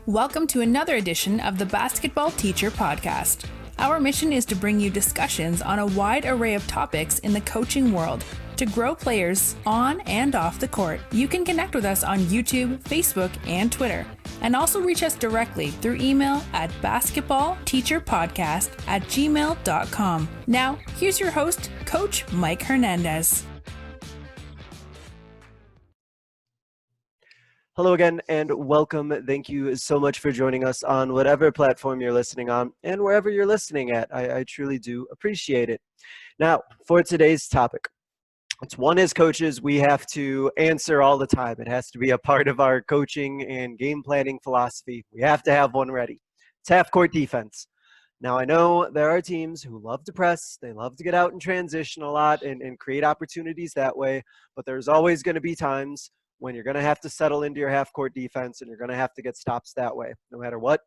Welcome to another edition of the Basketball Teacher Podcast. Our mission is to bring you discussions on a wide array of topics in the coaching world to grow players on and off the court. You can connect with us on YouTube, Facebook, and Twitter, and also reach us directly through email at basketballteacherpodcast@gmail.com. Now, here's your host, Coach Mike Hernandez. Hello again and welcome. Thank you so much for joining us on whatever platform you're listening on and wherever you're listening at. I truly do appreciate it. Now, for today's topic, it's one as coaches we have to answer all the time. It has to be a part of our coaching and game planning philosophy. We have to have one ready. It's half-court defense. Now, I know there are teams who love to press. They love to get out and transition a lot and create opportunities that way, but there's always going to be times when you're going to have to settle into your half-court defense and you're going to have to get stops that way. No matter what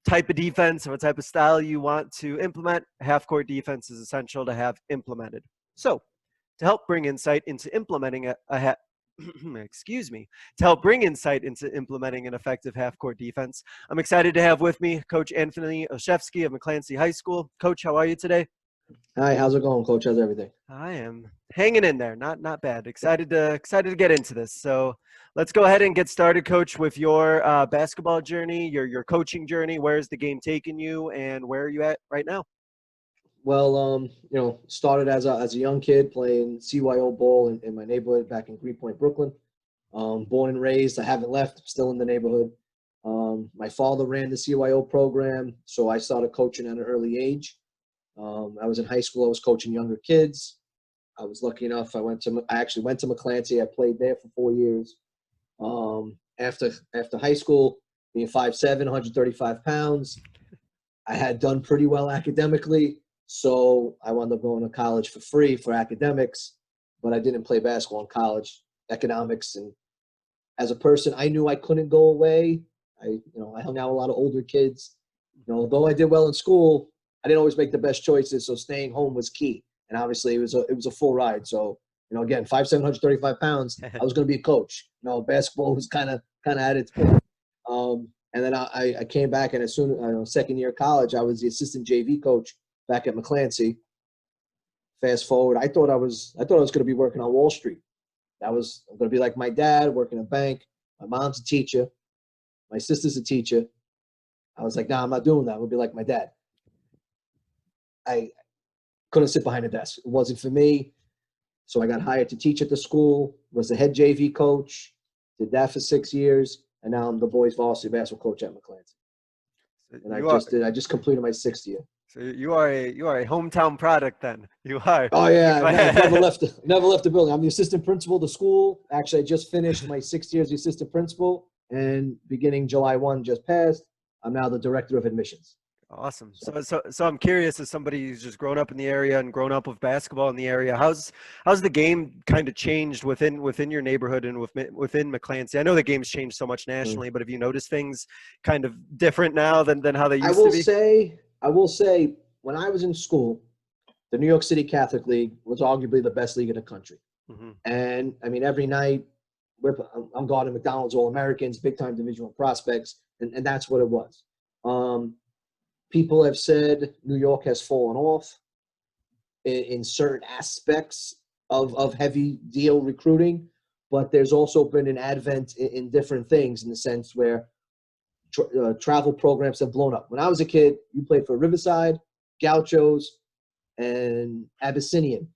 type of defense or what type of style you want to implement, half-court defense is essential to have implemented. So, to help bring insight into implementing to help bring insight into implementing an effective half-court defense, I'm excited to have with me Coach Anthony Olszewski of McClancy High School. Coach, how are you today? Hi, how's it going, Coach? How's everything? I am hanging in there, not bad. Excited to get into this. So let's go ahead and get started, Coach, with your basketball journey, your coaching journey. Where's the game taking you, and where are you at right now? Well, started as a young kid playing CYO ball in my neighborhood back in Greenpoint, Brooklyn. Born and raised, I haven't left, still in the neighborhood. My father ran the CYO program, so I started coaching at an early age. I was in high school. I was coaching younger kids. I was lucky enough. I actually went to McClancy. I played there for 4 years. After high school, being 5'7", 135 pounds, I had done pretty well academically. So I wound up going to college for free for academics, but I didn't play basketball in college, economics. And as a person, I knew I couldn't go away. I hung out with a lot of older kids. Although I did well in school, I didn't always make the best choices, so staying home was key. And obviously, it was a full ride. So, again, 5'7", 135 pounds, I was going to be a coach. Basketball was kind of at its peak. And then I came back, and as soon as second year of college, I was the assistant JV coach back at McClancy. Fast forward, I thought I was going to be working on Wall Street. I'm going to be like my dad, working in a bank. My mom's a teacher. My sister's a teacher. I was like, nah, I'm not doing that. I'm going to be like my dad. I couldn't sit behind a desk. It wasn't for me. So I got hired to teach at the school, was the head JV coach, did that for 6 years, and now I'm the boys varsity basketball coach at McClancy. And I just completed my 6th year. So you are a hometown product then. You are. Oh yeah, I've never left the building. I'm the assistant principal of the school. Actually, I just finished my 6 years as the assistant principal, and beginning July 1 just passed, I'm now the director of admissions. Awesome. So I'm curious, as somebody who's just grown up in the area and grown up with basketball in the area, how's the game kind of changed within your neighborhood and within McClancy? I know the game's changed so much nationally, but have you noticed things kind of different now than how they used to be? I will say, when I was in school, the New York City Catholic League was arguably the best league in the country. Mm-hmm. And I mean, every night I'm guarding McDonald's All-Americans, big-time Division I prospects, and that's what it was. People have said New York has fallen off in certain aspects of heavy deal recruiting, but there's also been an advent in different things in the sense where travel programs have blown up. When I was a kid, you played for Riverside, Gauchos, and Abyssinian.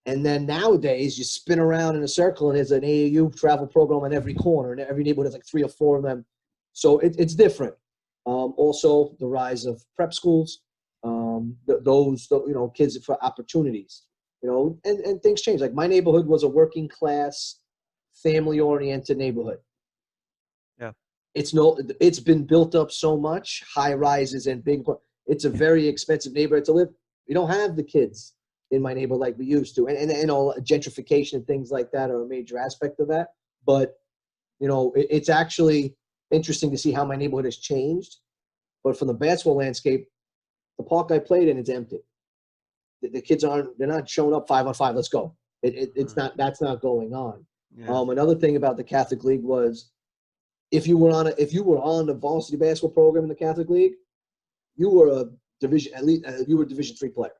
And then nowadays, you spin around in a circle and there's an AAU travel program on every corner, and every neighborhood has like 3 or 4 of them. So it's different. Also, the rise of prep schools, those kids for opportunities, and things change. Like my neighborhood was a working class, family oriented neighborhood. Yeah, it's been built up so much, high rises and big. It's a very expensive neighborhood to live. We don't have the kids in my neighborhood like we used to, and gentrification and things like that are a major aspect of that. But it's actually interesting to see how my neighborhood has changed. But from the basketball landscape, the park I played in is empty. The kids they're not showing up 5-on-5. Let's go. That's not going on. Yeah. Another thing about the Catholic League was if you were on the varsity basketball program in the Catholic League, you were a Division III player,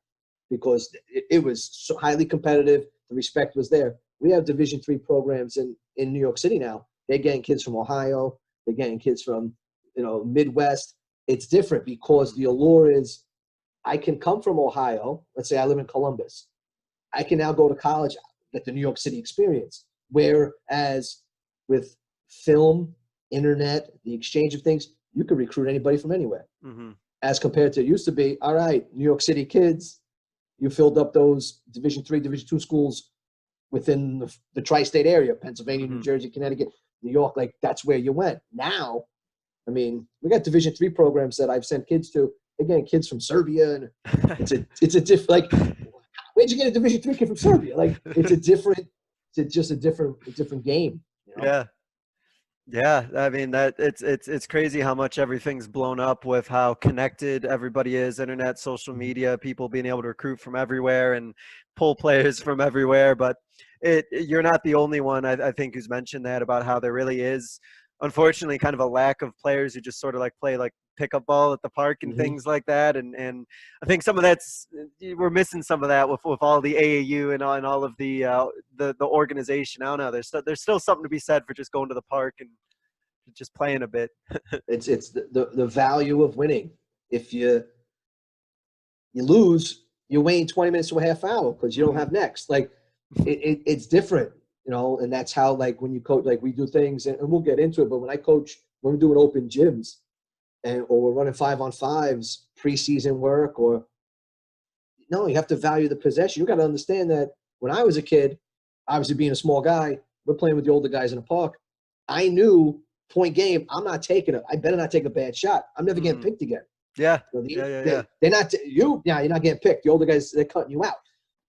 because it was so highly competitive. The respect was there. We have Division III programs in New York City now. They're getting kids from Ohio. They're getting kids from, Midwest. It's different because the allure is, I can come from Ohio. Let's say I live in Columbus. I can now go to college, get the New York City experience. Whereas with film, internet, the exchange of things, you could recruit anybody from anywhere. Mm-hmm. As compared to, it used to be, all right, New York City kids, you filled up those Division III, Division II schools within the tri-state area, Pennsylvania, Mm-hmm. New Jersey, Connecticut, New York, like that's where you went. Now, I mean, we got Division III programs that I've sent kids to. Again, kids from Serbia, and it's a different, like, where'd you get a Division III kid from Serbia? Like, it's just a different game. Yeah. Yeah, I mean that it's crazy how much everything's blown up with how connected everybody is, internet, social media, people being able to recruit from everywhere and pull players from everywhere. But you're not the only one, I think, who's mentioned that, about how there really is, unfortunately, kind of a lack of players who just sort of like play like pickup ball at the park and things like that. And I think some of we're missing some of that with all the AAU and all of the organization. I don't know. There's still something to be said for just going to the park and just playing a bit. It's the value of winning. If you lose, you're waiting 20 minutes to a half hour because you don't have next. Like it's different, and that's how, like, when you coach, like we do things, and we'll get into it, but when I coach, when we're doing open gyms or we're running 5-on-5s, preseason work, or no, you have to value the possession. You got to understand that when I was a kid, obviously being a small guy, we're playing with the older guys in the park. I knew point game, I'm not taking it. I better not take a bad shot. I'm never getting picked again. Yeah. They're not you're not getting picked. The older guys, they're cutting you out.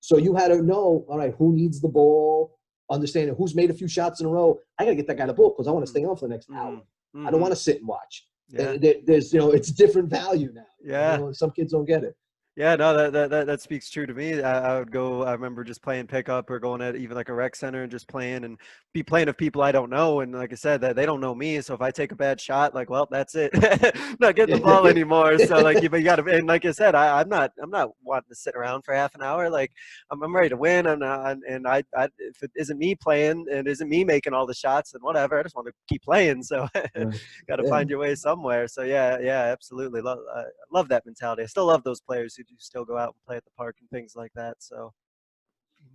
So you had to know, all right, who needs the ball, understanding who's made a few shots in a row. I got to get that guy the ball because I want to stay on for the next hour. I don't want to sit and watch. Yeah. There's, it's different value now. Yeah. Some kids don't get it. Yeah, no, that speaks true to me. I would go. I remember just playing pickup or going at even like a rec center and just playing and be playing with people I don't know. And like I said, that they don't know me. So if I take a bad shot, like, well, that's it. I'm not getting the ball anymore. So like, you got to. And like I said, I'm not wanting to sit around for half an hour. Like I'm ready to win. I'm not, and I if it isn't me playing and it isn't me making all the shots, then whatever. I just want to keep playing. So got to find your way somewhere. So yeah, absolutely. Love that mentality. I still love those players who do still go out and play at the park and things like that. So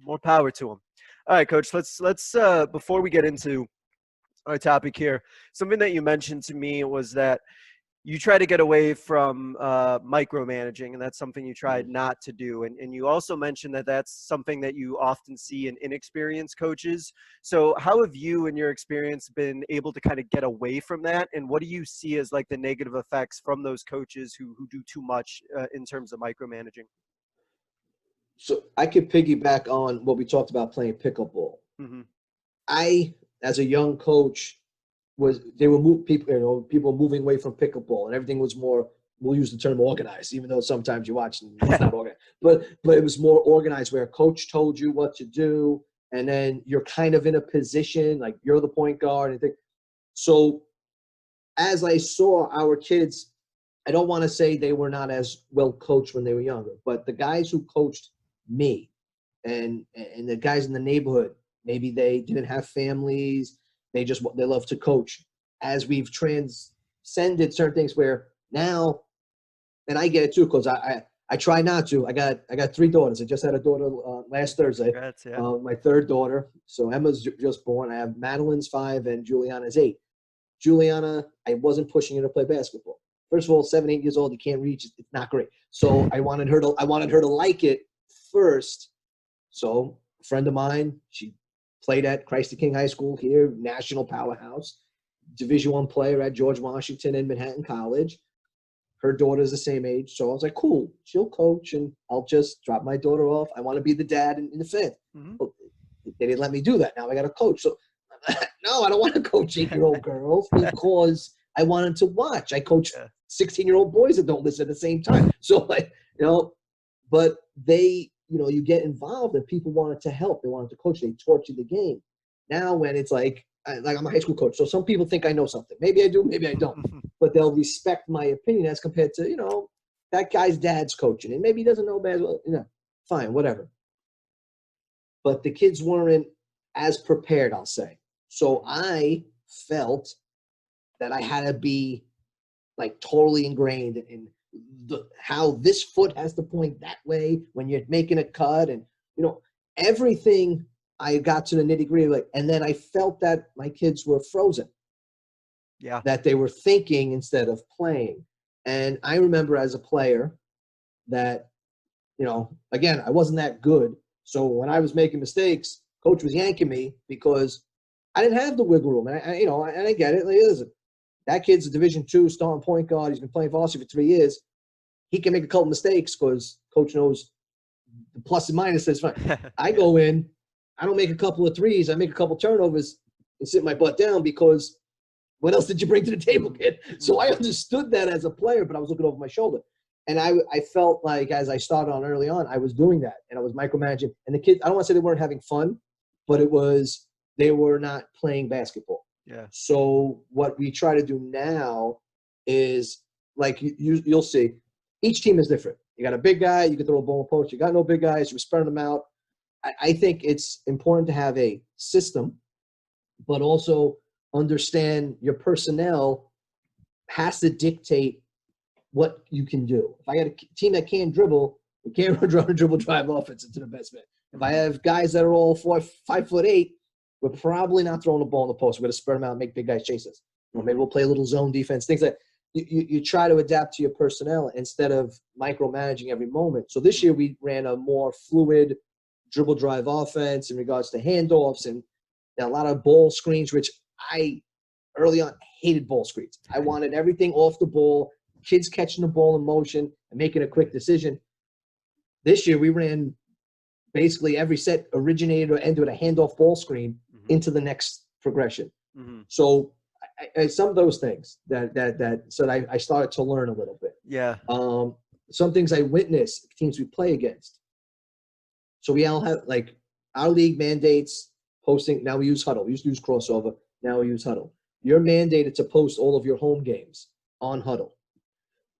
more power to them. All right, Coach, let's before we get into our topic here, something that you mentioned to me was that you try to get away from micromanaging, and that's something you tried not to do. And you also mentioned that that's something that you often see in inexperienced coaches. So how have you, in your experience, been able to kind of get away from that? And what do you see as like the negative effects from those coaches who do too much in terms of micromanaging? So I could piggyback on what we talked about, playing pickup ball. Mm-hmm. I, as a young coach, people moving away from pickup ball, and everything was more, we'll use the term organized, even though sometimes you watch and it's not organized, but it was more organized, where a coach told you what to do, and then you're kind of in a position like you're the point guard and things. So as I saw our kids, I don't want to say they were not as well coached when they were younger, but the guys who coached me and the guys in the neighborhood, maybe they didn't have families. They love to coach. As we've transcended certain things, where now, and I get it too, because I try not to. I got 3 daughters. I just had a daughter last Thursday. Congrats, yeah. My 3rd daughter. So Emma's just born. I have Madeline's 5 and Juliana's 8. Juliana, I wasn't pushing her to play basketball. First of all, 7, 8 years old, you can't reach. It's not great. So I wanted her to like it first. So a friend of mine, she played at Christ the King High School here, national powerhouse, Division I player at George Washington and Manhattan College. Her daughter's the same age. So I was like, cool, she'll coach and I'll just drop my daughter off. I want to be the dad in the 5th. Mm-hmm. Well, they didn't let me do that. Now I got to coach. So no, I don't want to coach 8-year-old girls because I wanted to watch. I coach 16-year-old boys that don't listen at the same time. So but they, you get involved and people wanted to help. They wanted to coach. They taught you the game. Now when it's like, I'm a high school coach, so some people think I know something. Maybe I do, maybe I don't. But they'll respect my opinion as compared to, that guy's dad's coaching, and maybe he doesn't know as well. Fine, whatever. But the kids weren't as prepared, I'll say. So I felt that I had to be like totally ingrained in how this foot has to point that way when you're making a cut, and everything. I got to the nitty-gritty, and then I felt that my kids were frozen. Yeah. That they were thinking instead of playing. And I remember as a player that, again, I wasn't that good. So when I was making mistakes, coach was yanking me because I didn't have the wiggle room. And I get it. Like, listen, that kid's a Division II starting point guard. He's been playing varsity for 3 years. He can make a couple mistakes because coach knows the plus and minus is fine. I go in, I don't make a couple of threes. I make a couple turnovers and sit my butt down because what else did you bring to the table, kid? So I understood that as a player, but I was looking over my shoulder. And I felt like as I started on early on, I was doing that. And I was micromanaging. And the kids, I don't want to say they weren't having fun, but they were not playing basketball. Yeah. So what we try to do now is, like you'll see, each team is different. You got a big guy, you can throw a ball in post. You got no big guys, you're spreading them out. I think it's important to have a system, but also understand your personnel has to dictate what you can do. If I got a team that can't dribble, we can't run a dribble drive offense into the best man. If I have guys that are all 5'8", we're probably not throwing the ball in the post. We're going to spread them out and make big guys chase us. Or maybe we'll play a little zone defense, things like that. You try to adapt to your personnel instead of micromanaging every moment. So this year we ran a more fluid dribble drive offense in regards to handoffs and a lot of ball screens, which I early on hated ball screens. I wanted everything off the ball, kids catching the ball in motion and making a quick decision. This year we ran basically every set originated or ended with a handoff ball screen into the next progression. So some of those things so I started to learn a little bit. Yeah. Some things I witnessed teams we play against. So we all have, like, our league mandates posting. Now we use Huddle. We used to use Crossover. Now we use Huddle. You're mandated to post all of your home games on Huddle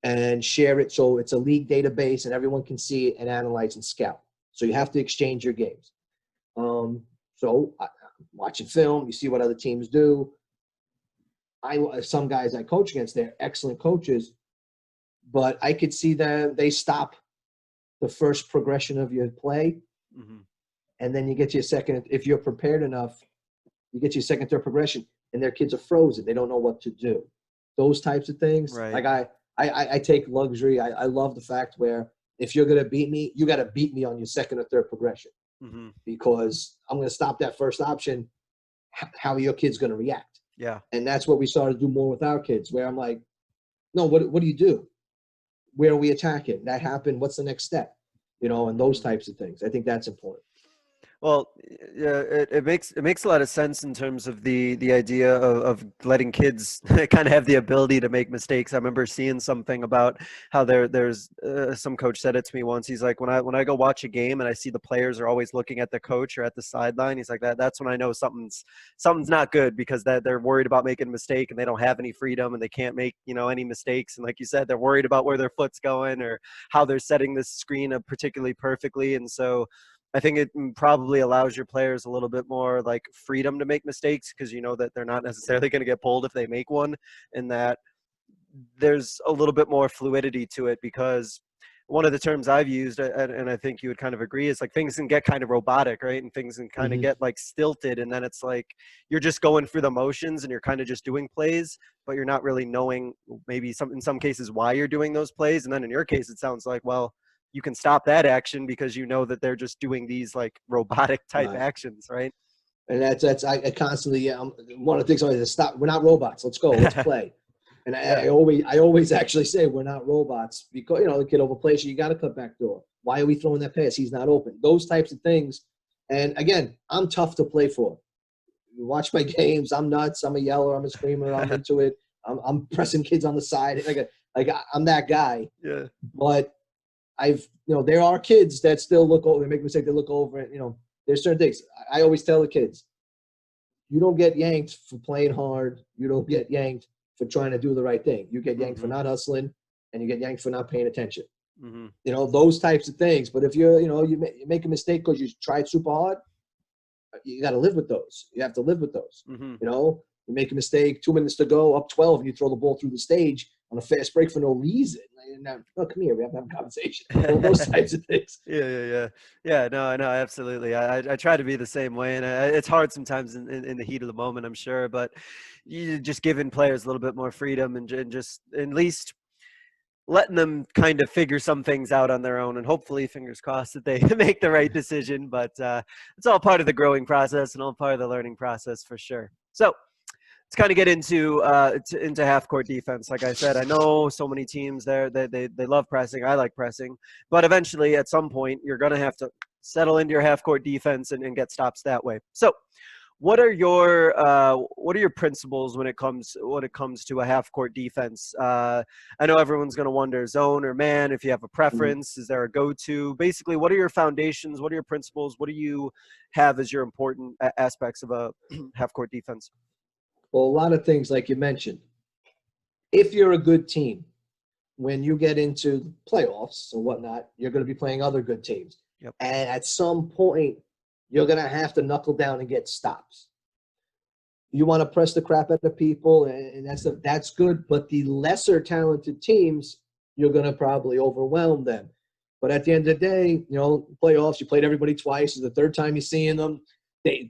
and share it so it's a league database and everyone can see it and analyze and scout. So you have to exchange your games. So watching film, you see what other teams do. Some guys I coach against, they're excellent coaches, but I could see them, they stop the first progression of your play. And then you get to your second, if you're prepared enough, you get to your second, third progression, and their kids are frozen. They don't know what to do. Those types of things. Right. Like I take luxury. I love the fact where if you're going to beat me, you got to beat me on your second or third progression. Because I'm going to stop that first option. How are your kids going to react? Yeah. And that's what we started to do more with our kids, where I'm like, no, what do you do? Where are we attacking? That happened. What's the next step? And those types of things. I think that's important. Well, yeah, it makes a lot of sense in terms of the idea of letting kids kind of have the ability to make mistakes. I remember seeing something about how there's some coach said it to me once. He's like, when I go watch a game and I see the players are always looking at the coach or at the sideline, he's like, that's when I know something's not good, because that they're worried about making a mistake and they don't have any freedom and they can't make any mistakes. And like you said, they're worried about where their foot's going or how they're setting this screen up particularly perfectly. And so I think it probably allows your players a little bit more like freedom to make mistakes, because you know that they're not necessarily going to get pulled if they make one, and that there's a little bit more fluidity to it. Because one of the terms I've used, and I think you would kind of agree, is like things can get kind of robotic, right? And things can kind of get like stilted, and then it's like you're just going through the motions and you're kind of just doing plays, but you're not really knowing maybe in some cases why you're doing those plays. And then in your case, it sounds like, well, you can stop that action because you know that they're just doing these like robotic type actions, right? And I constantly, one of the things I always say, stop. We're not robots. Let's go. Let's play. And I always actually say we're not robots, because the kid overplays you. You got to cut back door. Why are we throwing that pass? He's not open. Those types of things. And again, I'm tough to play for. You watch my games. I'm nuts. I'm a yeller. I'm a screamer. I'm into it. I'm pressing kids on the side. Like I'm that guy. Yeah. But there are kids that still look over, they make a mistake, they look over it. There's certain things. I always tell the kids, you don't get yanked for playing hard. You don't get yanked for trying to do the right thing. You get yanked for not hustling, and you get yanked for not paying attention. You know, those types of things. But if you're, you know, you make a mistake because you tried super hard, you got to live with those. You have to live with those. You know, you make a mistake, 2 minutes to go, up 12, and you throw the ball through the stage on a fast break for no reason. Now, oh, come here, we have to have a conversation. Those types of things. Yeah. No, absolutely. I try to be the same way, and it's hard sometimes in the heat of the moment, I'm sure. But you just giving players a little bit more freedom and just at least letting them kind of figure some things out on their own, and hopefully, fingers crossed, that they make the right decision. But it's all part of the growing process and all part of the learning process for sure. So let's kind of get into half-court defense. Like I said, I know so many teams there, they love pressing. I like pressing. But eventually, at some point, you're going to have to settle into your half-court defense and get stops that way. So what are your principles when it comes to a half-court defense? I know everyone's going to wonder, zone or man, if you have a preference. Is there a go-to? Basically, what are your foundations? What are your principles? What do you have as your important aspects of a half-court defense? Well, a lot of things, like you mentioned. If you're a good team, when you get into the playoffs and whatnot, you're going to be playing other good teams. Yep. And at some point, you're going to have to knuckle down and get stops. You want to press the crap out of people, and that's good. But the lesser talented teams, you're going to probably overwhelm them. But at the end of the day, you know, playoffs, you played everybody twice. It's the third time you're seeing them.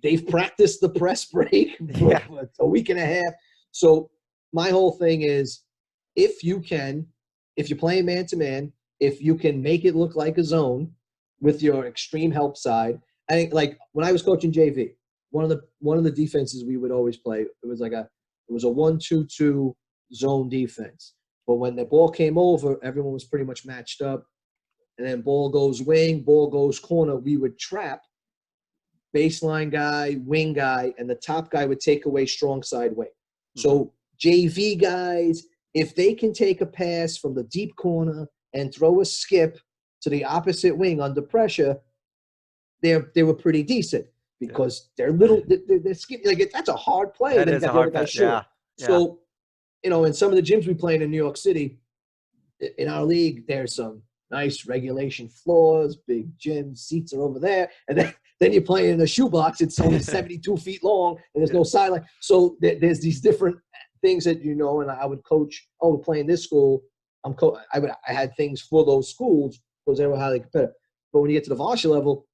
They've practiced the press break for a week and a half. So my whole thing is, if you're playing man-to-man, if you can make it look like a zone with your extreme help side. I think, like, when I was coaching JV, one of the defenses we would always play, it was a 1-2-2 zone defense. But when the ball came over, everyone was pretty much matched up. And then ball goes wing, ball goes corner. We would trap baseline guy, wing guy, and the top guy would take away strong side wing. So JV guys, if they can take a pass from the deep corner and throw a skip to the opposite wing under pressure, they were pretty decent because they're little. They're skip, like, that's a hard play. That is a hard play. Yeah. So, you know, in some of the gyms we play in New York City, in our league, there's some nice regulation floors, big gyms, seats are over there, and then you're playing in a shoebox. It's only 72 feet long, and there's no sideline. So there's these different things that, you know, and I would coach. Oh, we're playing this school. I had things for those schools because they were highly competitive. But when you get to the varsity level,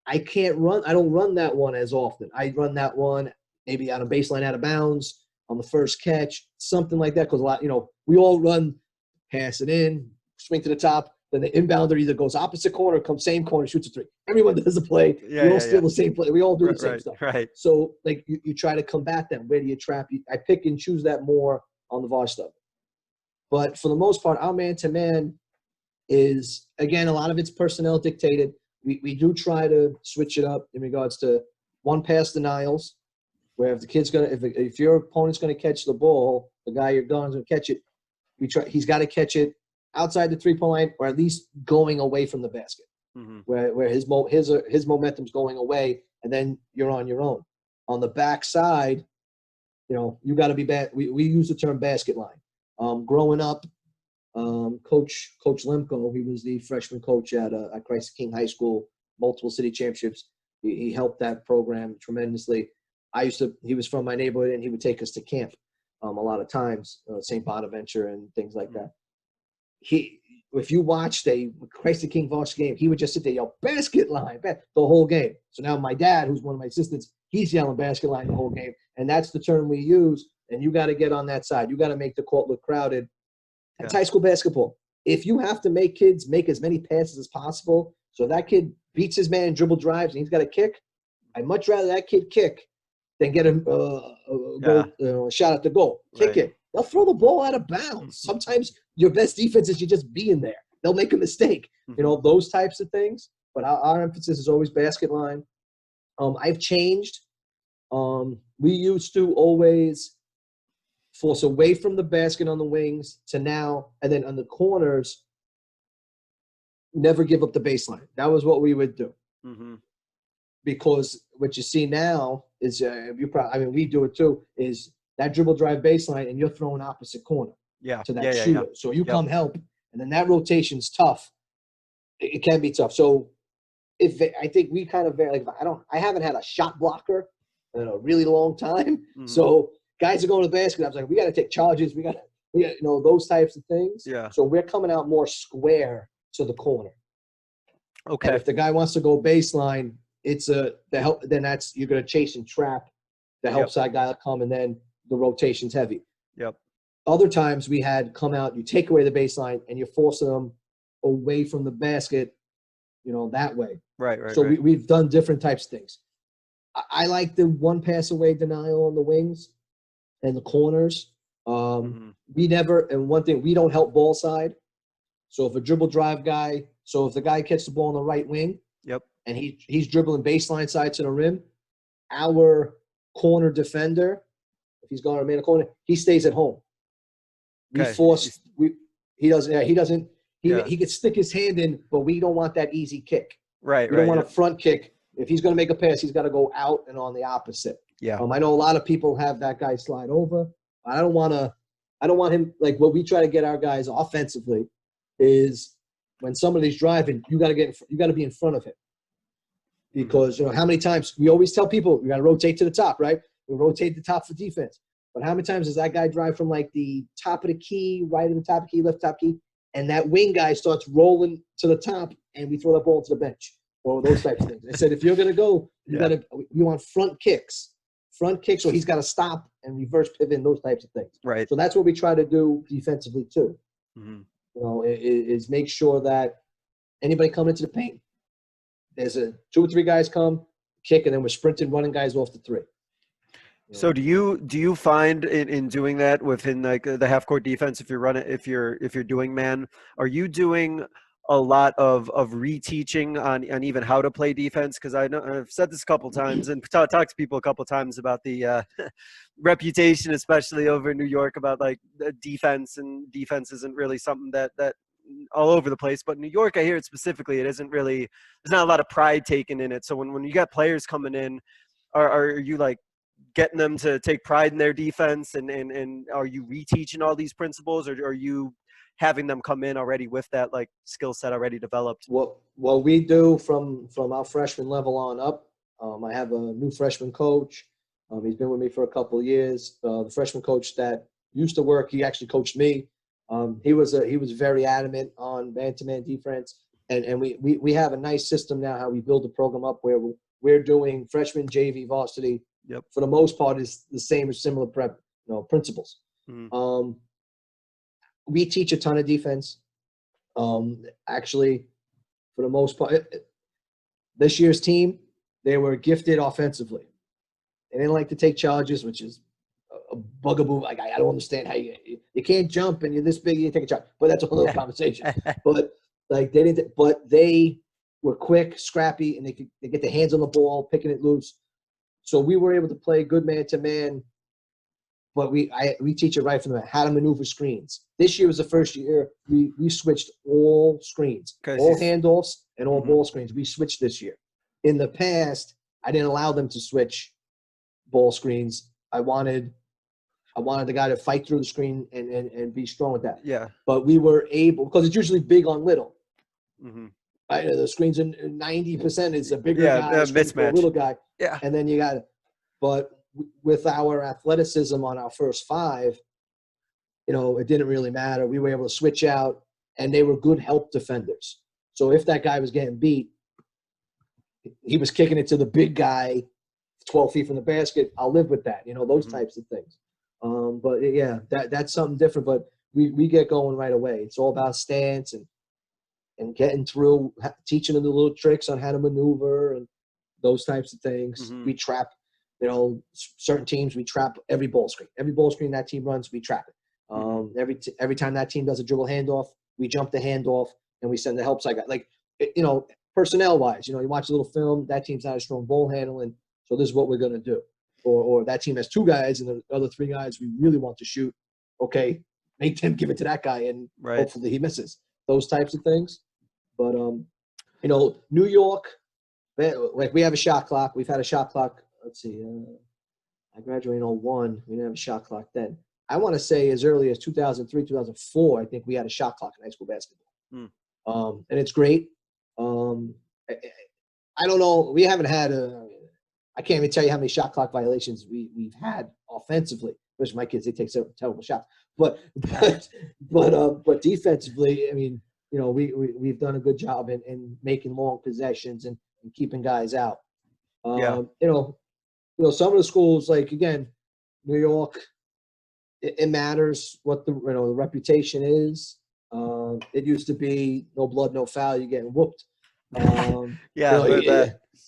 I don't run that one as often. I run that one maybe out of baseline, out of bounds on the first catch, something like that. Because a lot, you know, we all run, pass it in, swing to the top. Then the inbounder either goes opposite corner, comes same corner, shoots a three. Everyone does a play. We all steal the same play. We all do the same stuff. Right. So, like, you try to combat them. Where do you trap? I pick and choose that more on the varsity level. But for the most part, our man-to-man is, again, a lot of it's personnel dictated. We do try to switch it up in regards to one pass denials, where if the kid's if your opponent's gonna catch the ball, the guy you're going to catch it, he's got to catch it outside the 3-point line, or at least going away from the basket, where his momentum's going away, and then you're on your own. On the back side, you know, you got to be bad. We use the term basket line. Growing up, Coach Lemko, he was the freshman coach at Christ the King High School, multiple city championships. He helped that program tremendously. He was from my neighborhood, and he would take us to camp a lot of times, St. Bonaventure and things like that. If you watched a Christ the King varsity game, he would just sit there, yell, basket line, the whole game. So now my dad, who's one of my assistants, he's yelling basket line the whole game. And that's the term we use. And you got to get on that side. You got to make the court look crowded. It's high school basketball. If you have to make kids make as many passes as possible, so that kid beats his man, dribble drives, and he's got a kick, I'd much rather that kid kick than get him a shot at the goal. Kick it. They'll throw the ball out of bounds. Sometimes your best defense is you just being there. They'll make a mistake. You know, those types of things. But our emphasis is always basket line. I've changed. We used to always force away from the basket on the wings to now, and then on the corners, never give up the baseline. That was what we would do. Because what you see now is we do it too. Is that dribble drive baseline and you're throwing opposite corner to that shooter. So you come help, and then that rotation's tough. It can be tough. So I think we kind of I haven't had a shot blocker in a really long time. Mm-hmm. So guys are going to the basket. I was like, we got to take charges. We got those types of things. Yeah. So we're coming out more square to the corner. Okay. And if the guy wants to go baseline, it's then you're going to chase and trap the help side guy will come, and then the rotation's heavy. Yep. Other times we had come out, you take away the baseline, and you're forcing them away from the basket, that way. Right. So we've done different types of things. I like the one pass away denial on the wings and the corners. We never, and one thing, we don't help ball side. So if a dribble drive guy, if the guy catches the ball on the right wing, and he's dribbling baseline side to the rim, our corner defender, if he's going to man a corner, he stays at home. He could stick his hand in, but we don't want that easy kick. Right. We don't want a front kick. If he's going to make a pass, he's got to go out and on the opposite. Yeah. I know a lot of people have that guy slide over. I don't want him, like what we try to get our guys offensively is when somebody's driving, you got to be in front of him. Because, how many times we always tell people, you got to rotate to the top, right? We rotate the top for defense. But how many times does that guy drive from like the top of the key, right of the top key, left top key, and that wing guy starts rolling to the top and we throw that ball to the bench or those types of things. I said, if you're going to go, you want front kicks, so he's got to stop and reverse pivot, those types of things. Right. So that's what we try to do defensively too. Mm-hmm. Is make sure that anybody coming into the paint, there's 2 or 3 guys come, kick, and then we're sprinting, running guys off the 3. So do you find in doing that within like the half court defense, if you're doing man, are you doing a lot of reteaching on even how to play defense? Because I know I've said this a couple times and talked to people a couple times about the reputation, especially over in New York, about like the defense, and defense isn't really something that all over the place. But in New York, I hear it specifically, it isn't really, there's not a lot of pride taken in it. So when you got players coming in, are you like getting them to take pride in their defense, and are you reteaching all these principles, or are you having them come in already with that like skill set already developed? What we do from our freshman level on up, I have a new freshman coach. He's been with me for a couple of years. The freshman coach that used to work, he actually coached me. He was very adamant on man-to-man defense, and we have a nice system now how we build the program up where we're doing freshman, JV, varsity. Yep. For the most part, is the same or similar principles. Mm-hmm. We teach a ton of defense. Actually, for the most part, this year's team, they were gifted offensively. They didn't like to take charges, which is a bugaboo. Like I don't understand how you can't jump and you're this big, you take a charge. But that's a whole other conversation. But like they didn't. But they were quick, scrappy, and they get their hands on the ball, picking it loose. So we were able to play good man-to-man, but we teach it right from the how to maneuver screens. This year was the first year we switched all screens, all handoffs and all ball screens. We switched this year. In the past, I didn't allow them to switch ball screens. I wanted the guy to fight through the screen and be strong with that. Yeah. But we were able, because it's usually big on little. Mm-hmm. Right? The screens in 90% is a bigger guy, mismatch. A little guy. Yeah. And then you got it. But with our athleticism on our first 5, it didn't really matter. We were able to switch out, and they were good help defenders. So if that guy was getting beat, he was kicking it to the big guy 12 feet from the basket. I'll live with that, those types of things. But yeah, that's something different. But we get going right away. It's all about stance and getting through, teaching them the little tricks on how to maneuver and those types of things. Mm-hmm. We trap, certain teams, we trap every ball screen. Every ball screen that team runs, we trap it. Every time that team does a dribble handoff, we jump the handoff and we send the help side guy. Like, personnel-wise, you watch a little film, that team's not a strong ball handling, so this is what we're going to do. Or that team has 2 guys and the other 3 guys we really want to shoot. Okay, make them give it to that guy and hopefully he misses. Those types of things. But, New York, like we have a shot clock. We've had a shot clock. Let's see. I graduated in 01. We didn't have a shot clock then. I want to say as early as 2003, 2004, I think we had a shot clock in high school basketball. And it's great. I don't know. We haven't had I can't even tell you how many shot clock violations we've had offensively. Especially my kids, they take some terrible shots. But defensively, I mean, you know, we've done a good job in making long possessions and keeping guys out. You know, some of the schools, like again, New York, it matters what the reputation is. It used to be no blood, no foul. You're getting whooped.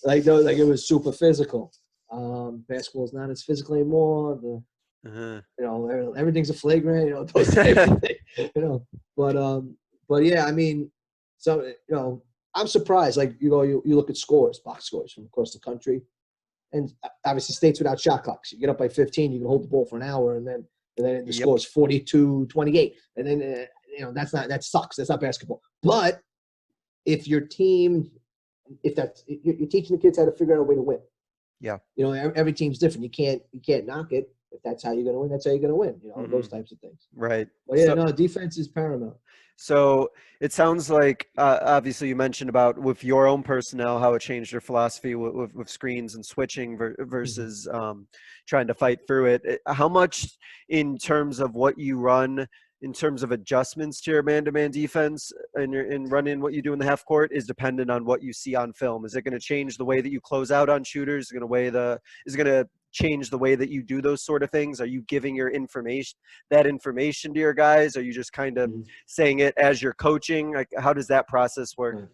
Like it was super physical. Basketball is not as physical anymore. You know, everything's a flagrant. You know, those types of things. You know, but yeah, I mean, so you know, I'm surprised. Like you look at scores, box scores from across the country, and obviously states without shot clocks. You get up by 15, you can hold the ball for an hour, and then the score is 42-28, and then you know that sucks. That's not basketball. But if your team, you're teaching the kids how to figure out a way to win. Yeah. You know, every team's different. You can't knock it. If that's how you're going to win, that's how you're going to win. You know, those types of things. Right. But yeah, defense is paramount. So it sounds like, obviously you mentioned about with your own personnel, how it changed your philosophy with screens and switching versus trying to fight through it. How much in terms of what you run, in terms of adjustments to your man-to-man defense and running what you do in the half court is dependent on what you see on film? Is it going to change the way that you close out on shooters? Is it going to change the way that you do those sort of things? Are you giving that information to your guys? Are you just kind of saying it as you're coaching? Like, how does that process work?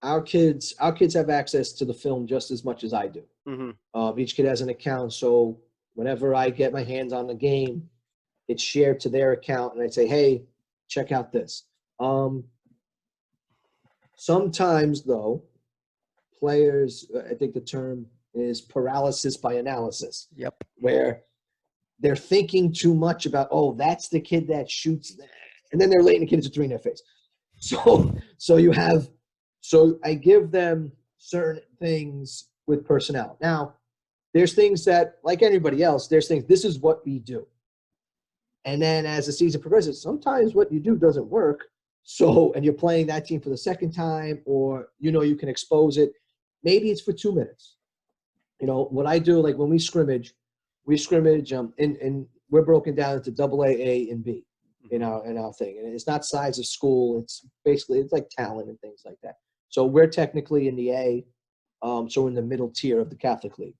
Our kids have access to the film just as much as I do. Each kid has an account, so whenever I get my hands on the game, it's shared to their account, and I say, hey, check out this. Sometimes, though, players, I think the term is paralysis by analysis. Yep. Where they're thinking too much about, oh, that's the kid that shoots that. And then they're letting the kids a three in their face. So I give them certain things with personnel. Now, there's things that, like anybody else, this is what we do. And then as the season progresses, sometimes what you do doesn't work. So, and you're playing that team for the second time, or, you know, you can expose it. Maybe it's for 2 minutes. You know, what I do, like when we scrimmage, and we're broken down into AA, A, and B in our thing. And it's not size of school. It's basically, it's like talent and things like that. So we're technically in the A, so in the middle tier of the Catholic League.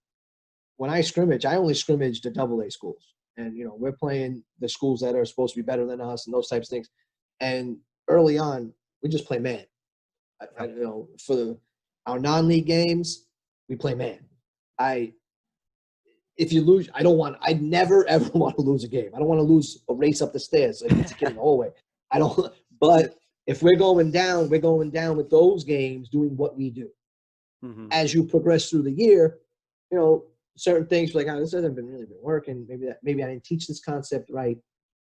When I scrimmage, I only scrimmage the AA schools. And, you know, we're playing the schools that are supposed to be better than us and those types of things. And early on, we just play man. You know, for our non-league games, we play man. If you lose, I never, ever want to lose a game. I don't want to lose a race up the stairs against a kid in the hallway. But if we're going down with those games doing what we do. As you progress through the year, you know, certain things like, oh, this hasn't really been working. Maybe I didn't teach this concept right.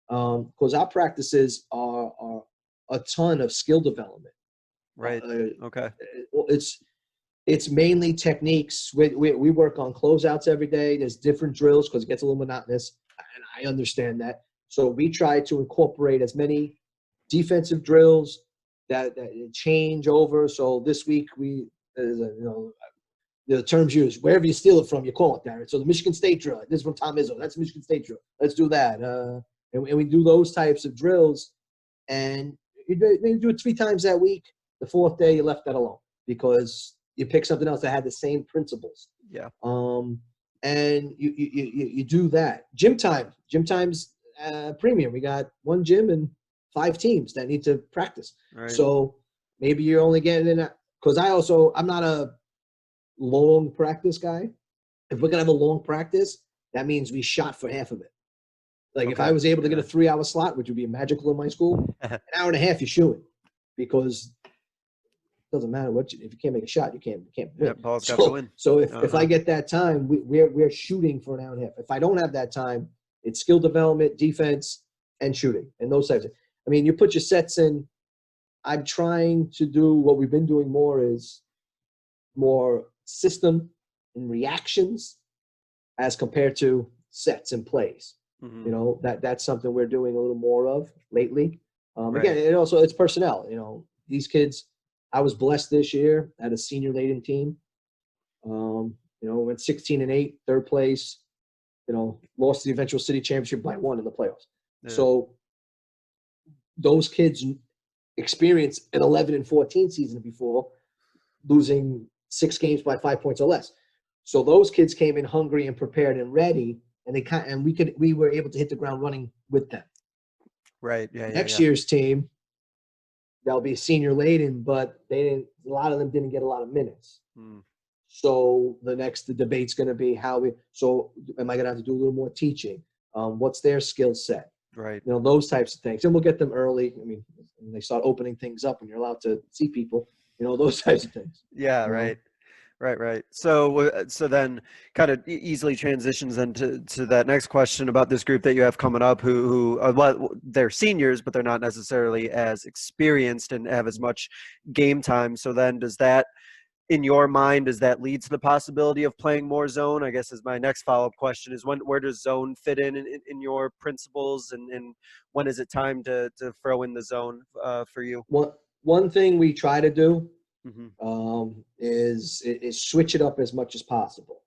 Because our practices are a ton of skill development. Right. Okay. It's mainly techniques. We work on closeouts every day. There's different drills because it gets a little monotonous, and I understand that. So we try to incorporate as many defensive drills that change over. So this week the terms used, wherever you steal it from, you call it that. Right? So the Michigan State drill, this is from Tom Izzo. That's a Michigan State drill. Let's do that. And we do those types of drills. And you do it 3 times that week. The 4th day, you left that alone because you pick something else that had the same principles. Yeah. And you do that. Gym time's premium. We got 1 gym and 5 teams that need to practice. Right. So maybe you're only getting in that. Because I'm not a long practice guy. If we're going to have a long practice, that means we shot for half of it. Like if I was able to get a 3-hour slot, which would be magical in my school, an hour and a half, you're shooting. Because it doesn't matter if you can't make a shot, you can't win. Yeah, Paul's got to win. So if I get that time, we're shooting for an hour and a half. If I don't have that time, it's skill development, defense, and shooting, and those types of. I mean, you put your sets in. I'm trying to do what we've been doing more system and reactions as compared to sets and plays. Mhm. You know, that's something we're doing a little more of lately. Right. Again, it's personnel. You know, these kids, I was blessed this year at a senior laden team. You know, went 16-8, third place. You know, lost the eventual city championship by 1 in the playoffs. Yeah. So those kids experienced an 11-14 season before, losing 6 games by 5 points or less. So those kids came in hungry and prepared and ready, and we were able to hit the ground running with them. Right. Yeah. Next year's team, they'll be senior laden, but a lot of them didn't get a lot of minutes. Mm. So the debate's going to be am I going to have to do a little more teaching? What's their skill set? Right. You know, those types of things. And we'll get them early. I mean, when they start opening things up and you're allowed to see people, you know, those types of things. Yeah. You know? Right. Right. So then kind of easily transitions into that next question about this group that you have coming up who they're seniors, but they're not necessarily as experienced and have as much game time. So then does that, in your mind, does that lead to the possibility of playing more zone? I guess is my next follow-up question is where does zone fit in your principles, and when is it time to throw in the zone for you? One thing we try to do Mm-hmm. is switch it up as much as possible.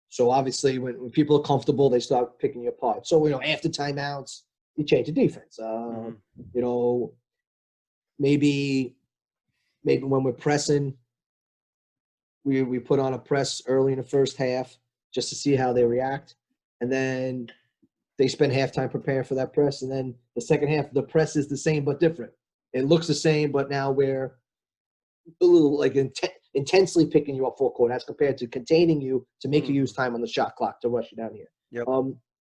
So obviously when people are comfortable, they start picking you apart. So, you know, after timeouts, you change the defense. You know, maybe when we're pressing, we put on a press early in the first half just to see how they react. And then they spend halftime preparing for that press. And then the second half, the press is the same but different. It looks the same, but now we're a little like intensely picking you up full court as compared to containing you to make you use time on the shot clock to rush you down here. Yep.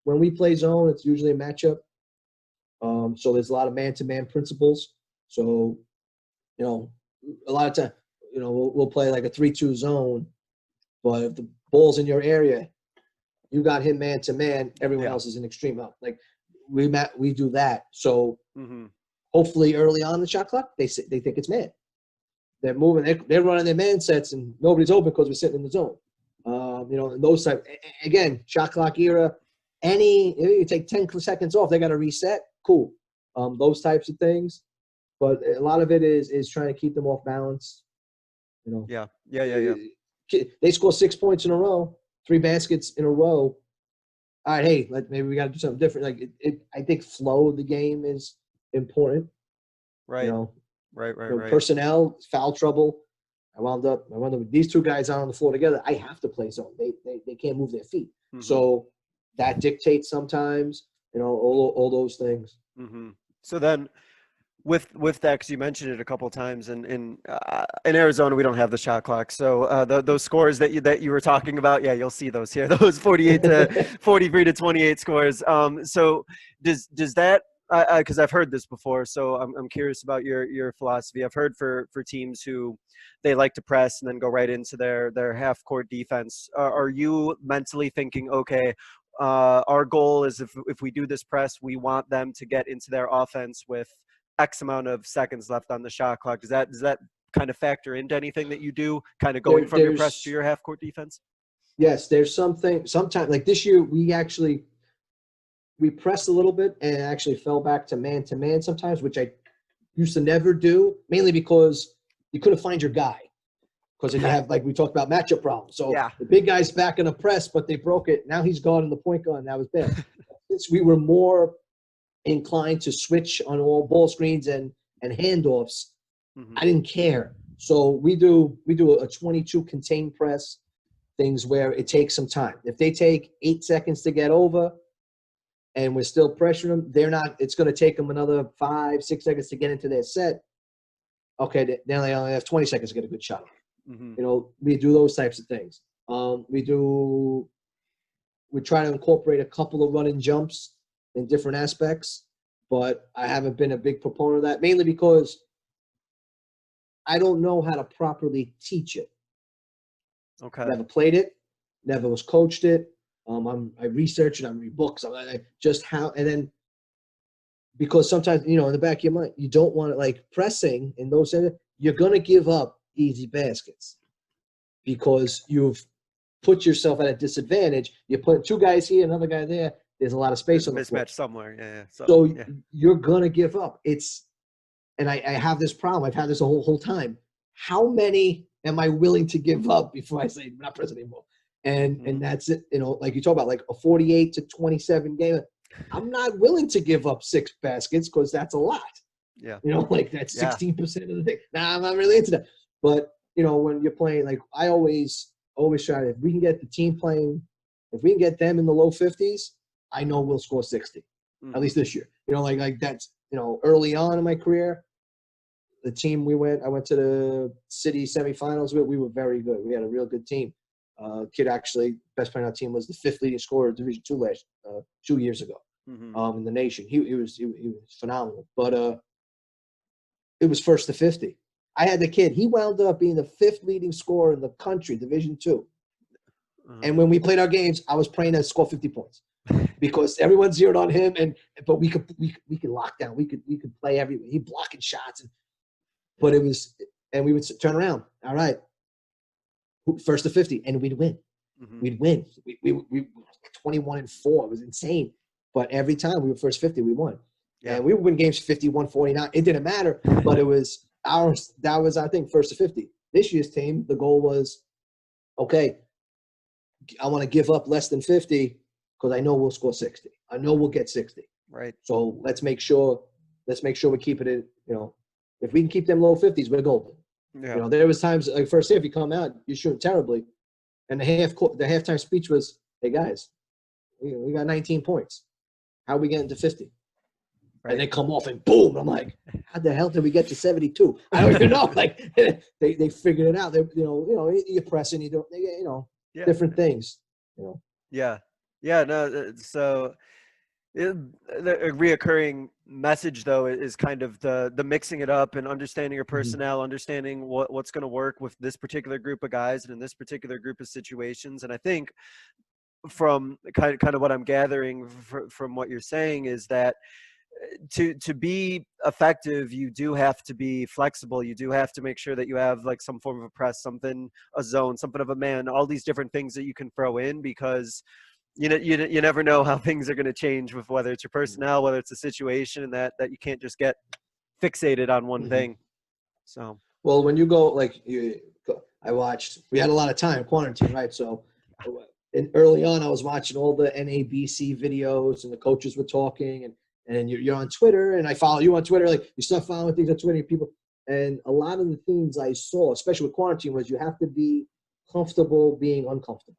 When we play zone, it's usually a matchup. So there's a lot of man-to-man principles. So, you know, a lot of time, you know, we'll play like a 3-2 zone, but if the ball's in your area, you got him man-to-man, everyone else is in extreme up. Like we do that. So hopefully early on in the shot clock, they think it's man. They're moving. They're running their man sets, and nobody's open because we're sitting in the zone. You know, and those type. Again, shot clock era. You take 10 seconds off, they got to reset. Cool. Those types of things. But a lot of it is trying to keep them off balance. You know. Yeah. They score 6 points in a row, 3 baskets in a row. All right, hey, maybe we got to do something different. Like I think flow of the game is important. Right. You know. Right. Personnel, foul trouble. I wound up with these 2 guys out on the floor together. I have to play zone. They can't move their feet. So that dictates sometimes, you know, all those things. So then with that, because you mentioned it a couple of times, in Arizona we don't have the shot clock. So those scores that you were talking about, yeah, you'll see those here. Those 43 to 28 scores. So does that, because I've heard this before, so I'm curious about your philosophy. I've heard for teams who they like to press and then go right into their half court defense. Are you mentally thinking, okay, our goal is if we do this press, we want them to get into their offense with X amount of seconds left on the shot clock? Does that kind of factor into anything that you do, kind of going from your press to your half court defense? Yes, there's sometimes like this year we pressed a little bit and actually fell back to man sometimes, which I used to never do, mainly because you couldn't find your guy. Because you have, like we talked about, matchup problems. So the big guy's back in a press, but they broke it. Now he's gone in the point guard. That was bad. Since we were more inclined to switch on all ball screens and handoffs, I didn't care. So we do a 22 contain press, things where it takes some time. If they take 8 seconds to get over, and we're still pressuring them, it's going to take them another 5-6 seconds to get into their set. Okay, now they only have 20 seconds to get a good shot. You know, we do those types of things. We try to incorporate a couple of running jumps in different aspects, but I haven't been a big proponent of that, mainly because I don't know how to properly teach it. Okay. Never played it, never was coached it. I research it, I read books, and then because sometimes, you know, in the back of your mind, you don't want it, like pressing in those areas, you're going to give up easy baskets. because you've put yourself at a disadvantage. You put two guys here, another guy there. There's a lot of space on the floor. Mismatch somewhere. Yeah. So you're gonna give up. And I have this problem. I've had this the whole time. How many am I willing to give up before I say I'm not pressing anymore? And that's it. Like you talk about, like a 48-27 game. I'm not willing to give up 6 baskets because that's a lot. Yeah. Like that's 16% of the thing. Nah, I'm not really into that. But when you're playing, like I always try to, if we can get the team playing, if we can get them in the low 50s, I know we'll score 60. At least this year. Like that's early on in my career, the team I went to the city semifinals with, we were very good. We had a real good team. Kid actually, best player on our team, was the 5th leading scorer of Division II 2 years ago in the nation. He was phenomenal. But it was 1st to 50. I had the kid. He wound up being the 5th leading scorer in the country, Division II. And when we played our games, I was praying to score 50 points because everyone zeroed on him. But we could lock down. We could play everywhere. He blocking shots. But we would turn around. All right. 1st to 50, and we'd win. We'd win. We 21-4. It was insane. But every time we were first 50, we won. Yeah. And we would win games 51-49. It didn't matter, but it was ours. That was, I think, 1st to 50. This year's team, the goal was, okay, I want to give up less than 50 because I know we'll score 60. I know we'll get 60. Right. So let's make sure we keep it in, if we can keep them low 50s, we're golden. Yeah. There was times, like first half, you come out, you're shooting terribly, and the halftime speech was, "Hey guys, we got 19 points. How are we getting to 50?" Right. And they come off and boom. I'm like, how the hell did we get to 72? I don't even know. Like they figured it out. They you're pressing, different things. Yeah. No. So a reoccurring message, though, is kind of the mixing it up and understanding your personnel, understanding what's going to work with this particular group of guys and in this particular group of situations. And I think from kind of what I'm gathering from what you're saying is that to be effective, you do have to be flexible. You do have to make sure that you have like some form of a press, a zone, something of a man, all these different things that you can throw in, because you never know how things are going to change with whether it's your personnel, whether it's a situation, and that you can't just get fixated on one thing. So, well, when you go, we had a lot of time quarantine, right? So early on, I was watching all the NABC videos, and the coaches were talking, and you're on Twitter, and I follow you on Twitter. Like, you start following things on Twitter, people, and a lot of the things I saw, especially with quarantine, was you have to be comfortable being uncomfortable.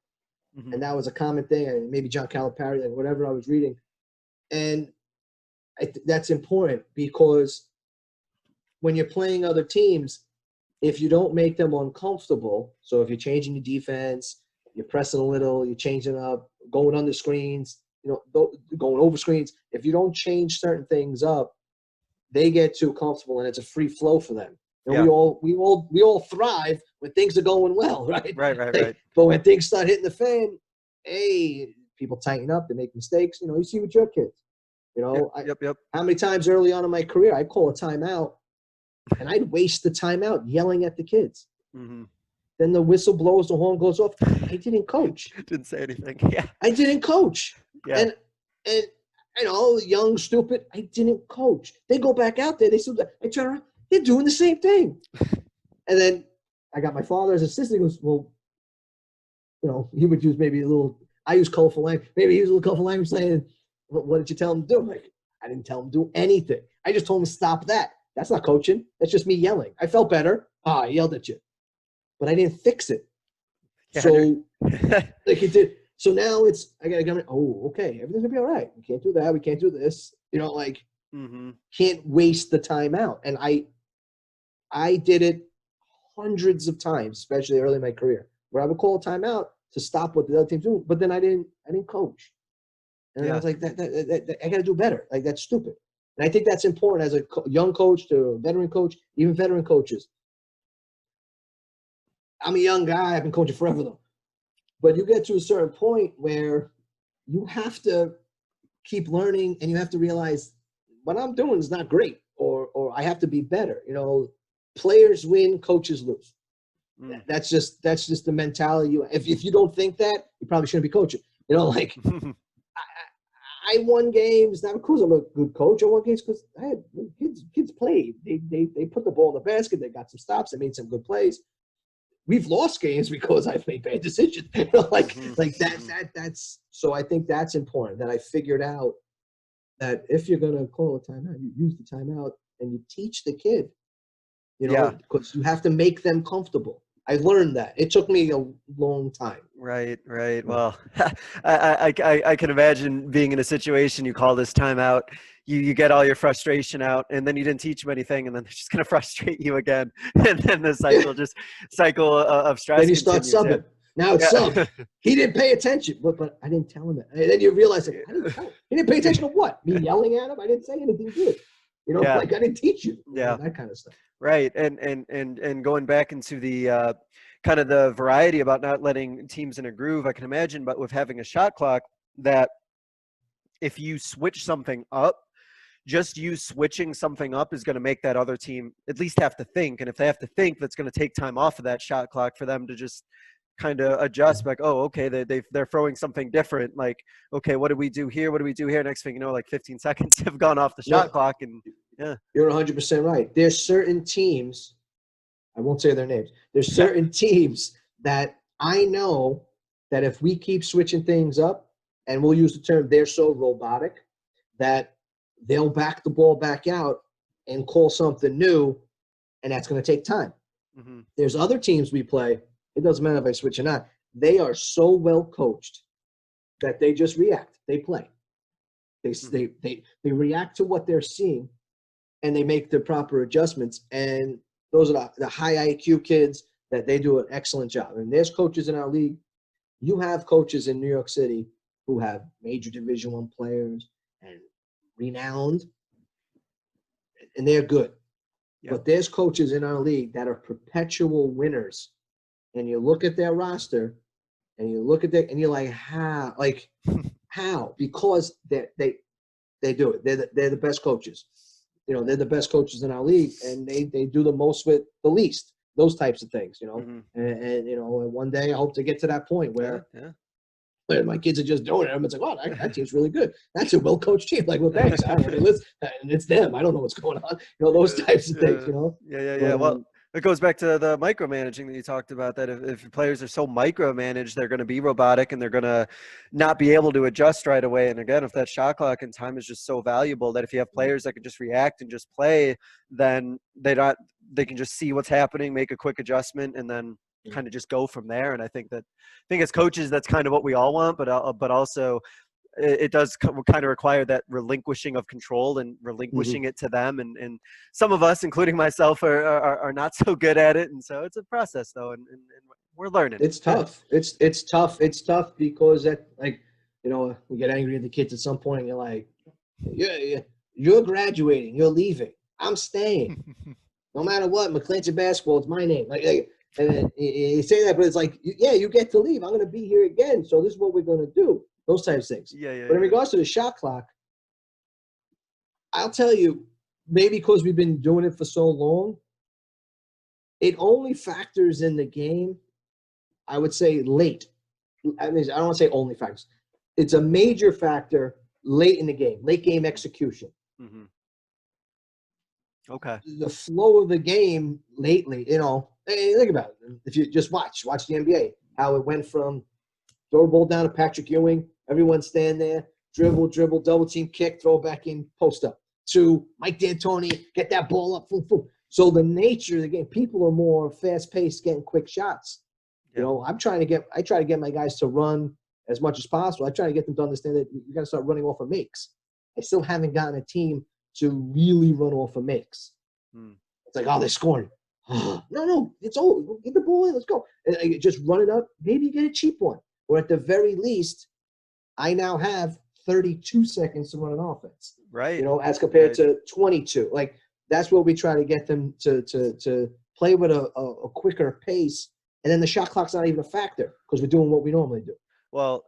And that was a common thing, and maybe John Calipari, like whatever I was reading. And that's important, because when you're playing other teams, if you don't make them uncomfortable, so if you're changing your defense, you're pressing a little, you're changing up, going under screens, going over screens, if you don't change certain things up, they get too comfortable, and it's a free flow for them. And we all thrive when things are going well, right? Right. But when things start hitting the fan, people tighten up, they make mistakes. You see with your kids. Yep. How many times early on in my career I'd call a timeout, and I'd waste the timeout yelling at the kids. Then the whistle blows, the horn goes off. I didn't coach. Didn't say anything. Yeah. I didn't coach. Yeah. And young, stupid, I didn't coach. They go back out there. I turn around. They're doing the same thing. And then I got my father as assistant. He goes, well, he would use maybe I use colorful language. Maybe he was a little colorful language saying, what did you tell him to do? I'm like, I didn't tell him to do anything. I just told him to stop that. That's not coaching. That's just me yelling. I felt better. I yelled at you. But I didn't fix it. Yeah, so it did. So now I got to go, okay, everything's going to be all right. We can't do that. We can't do this. Can't waste the time out. And I did it hundreds of times, especially early in my career, where I would call a timeout to stop what the other team's doing, but then I didn't coach. And I was like, that I got to do better. Like, that's stupid. And I think that's important as a young coach to a veteran coach, even veteran coaches. I'm a young guy. I've been coaching forever, though. But you get to a certain point where you have to keep learning, and you have to realize what I'm doing is not great, or I have to be better. Players win, coaches lose. That's just the mentality. If you don't think that, you probably shouldn't be coaching. Like I won games not because I'm a good coach. I won games because I had kids played. They put the ball in the basket. They got some stops. They made some good plays. We've lost games because I've made bad decisions. Like that's so I think that's important that I figured out that if you're gonna call a timeout, you use the timeout and you teach the kid. Because you have to make them comfortable. I learned that. It took me a long time. Right. Well, I can imagine being in a situation, you call this timeout, you get all your frustration out, and then you didn't teach them anything, and then they're just going to frustrate you again. And then the cycle of stress Then you start continues. subbing. Now it's sub. He didn't pay attention, but I didn't tell him that. And then you realize, like, I didn't tell him. He didn't pay attention to what? Me yelling at him? I didn't say anything good. Like I didn't teach you. That kind of stuff. Right. And going back into the kind of the variety about not letting teams in a groove, I can imagine, but with having a shot clock, that if you switch something up, just you switching something up is going to make that other team at least have to think. And if they have to think, that's going to take time off of that shot clock for them to just kind of adjust, like, oh, okay, they're throwing something different. Like, okay, what do we do here? What do we do here? Next thing you know, like 15 seconds have gone off the shot clock. And you're 100% right. There's certain teams, I won't say their names. There's certain teams that I know that if we keep switching things up, and we'll use the term, they're so robotic that they'll back the ball back out and call something new, and that's going to take time. Mm-hmm. There's other teams we play. It doesn't matter if I switch or not. They are so well coached that they just react. They play. They react to what they're seeing, and they make the proper adjustments. And those are the high IQ kids that they do an excellent job. And there's coaches in our league. You have coaches in New York City who have major Division I players and renowned, and they're good. Yep. But there's coaches in our league that are perpetual winners. And you look at their roster, and you look at that, and you're like, how? Like, how? Because they do it. They're the best coaches. They're the best coaches in our league, and they do the most with the least. Those types of things, Mm-hmm. And one day I hope to get to that point where my kids are just doing it. It's like, wow, that team's really good. That's a well-coached team. Like, well, thanks. And it's them. I don't know what's going on. Those types of things. Yeah. Well, it goes back to the micromanaging that you talked about, that if players are so micromanaged, they're going to be robotic and they're going to not be able to adjust right away. And again, if that shot clock and time is just so valuable that if you have players that can just react and just play, then they can just see what's happening, make a quick adjustment, and then kind of just go from there. And I think as coaches, that's kind of what we all want, but also it does kind of require that relinquishing of control and relinquishing it to them. And some of us, including myself, are not so good at it. And so it's a process though. And we're learning. It's tough. It's tough. It's tough because we get angry at the kids at some point and you're like, you're graduating, you're leaving. I'm staying. No matter what, McClancy basketball, it's my name. And then you say that, but it's like, you get to leave. I'm going to be here again. So this is what we're going to do. Those types of things. But in regards to the shot clock, I'll tell you, maybe because we've been doing it for so long, it only factors in the game, I would say, late. I don't want to say only factors. It's a major factor late in the game, late game execution. Mm-hmm. Okay. The flow of the game lately, think about it. If you just watch the NBA, how it went from throw the ball down to Patrick Ewing, everyone stand there, dribble, double team kick, throw it back in, post up, to Mike D'Antoni, get that ball up, boom. So the nature of the game, people are more fast paced, getting quick shots. Yeah. I try to get my guys to run as much as possible. I try to get them to understand that you got to start running off of makes. I still haven't gotten a team to really run off of makes. It's like, they're scoring. No, it's over. Get the ball in. Let's go. And just run it up. Maybe you get a cheap one. Or at the very least, I now have 32 seconds to run an offense. Right. As compared to 22. Like, that's what we try to get them to play with a quicker pace. And then the shot clock's not even a factor because we're doing what we normally do. Well,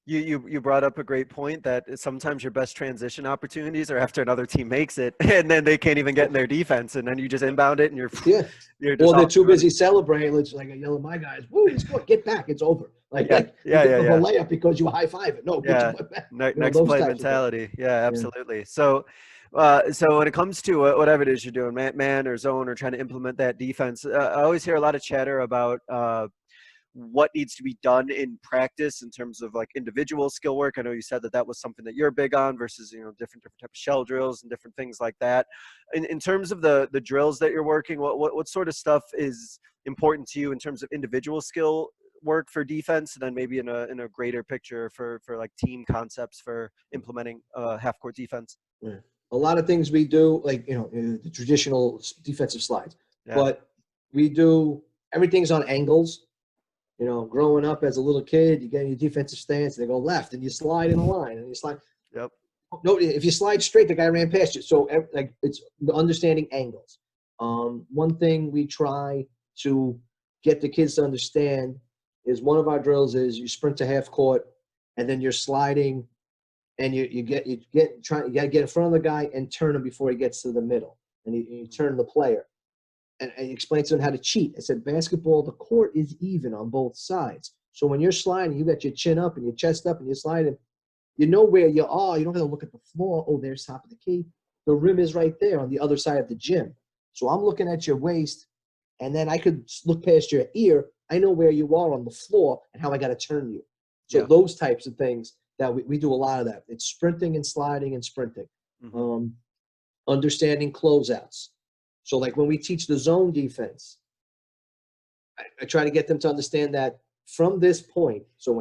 You brought up a great point that sometimes your best transition opportunities are after another team makes it, and then they can't even get in their defense, and then you just inbound it, and Yeah. you're just Or they're off too and running. busy celebrating. It's like I yell at my guys, "Woo, he scored! Get back! It's over!" Like Yeah, you yeah, give yeah, them yeah. a layup because you high five it. No, get your Yeah, butt back. next Those play types of things. mentality. Yeah, Yeah. absolutely. So when it comes to whatever it is you're doing, man or zone, or trying to implement that defense, I always hear a lot of chatter about what needs to be done in practice in terms of like individual skill work. I know you said that was something that you're big on versus, different type of shell drills and different things like that. In terms of the drills that you're working, what sort of stuff is important to you in terms of individual skill work for defense, and then maybe in a greater picture for like team concepts for implementing half court defense? Yeah. A lot of things we do, like the traditional defensive slides, Yeah. but we do everything's on angles. Growing up as a little kid, you get in your defensive stance, they go left, and you slide in a line, and you slide. Yep. No, if you slide straight, the guy ran past you. So, like, it's understanding angles. One thing we try to get the kids to understand is one of our drills is you sprint to half court, and then you're sliding, and you got to get in front of the guy and turn him before he gets to the middle, and you turn the player. And I explained to them how to cheat. I said, basketball, the court is even on both sides. So when you're sliding, you got your chin up and your chest up and you're sliding, you know where you are. You don't have to look at the floor. Oh, there's top of the key. The rim is right there on the other side of the gym. So I'm looking at your waist, and then I could look past your ear. I know where you are on the floor and how I got to turn you. So those types of things that we do a lot of that. It's sprinting and sliding and sprinting. Mm-hmm. Understanding closeouts. So like when we teach the zone defense, I try to get them to understand that from this point, so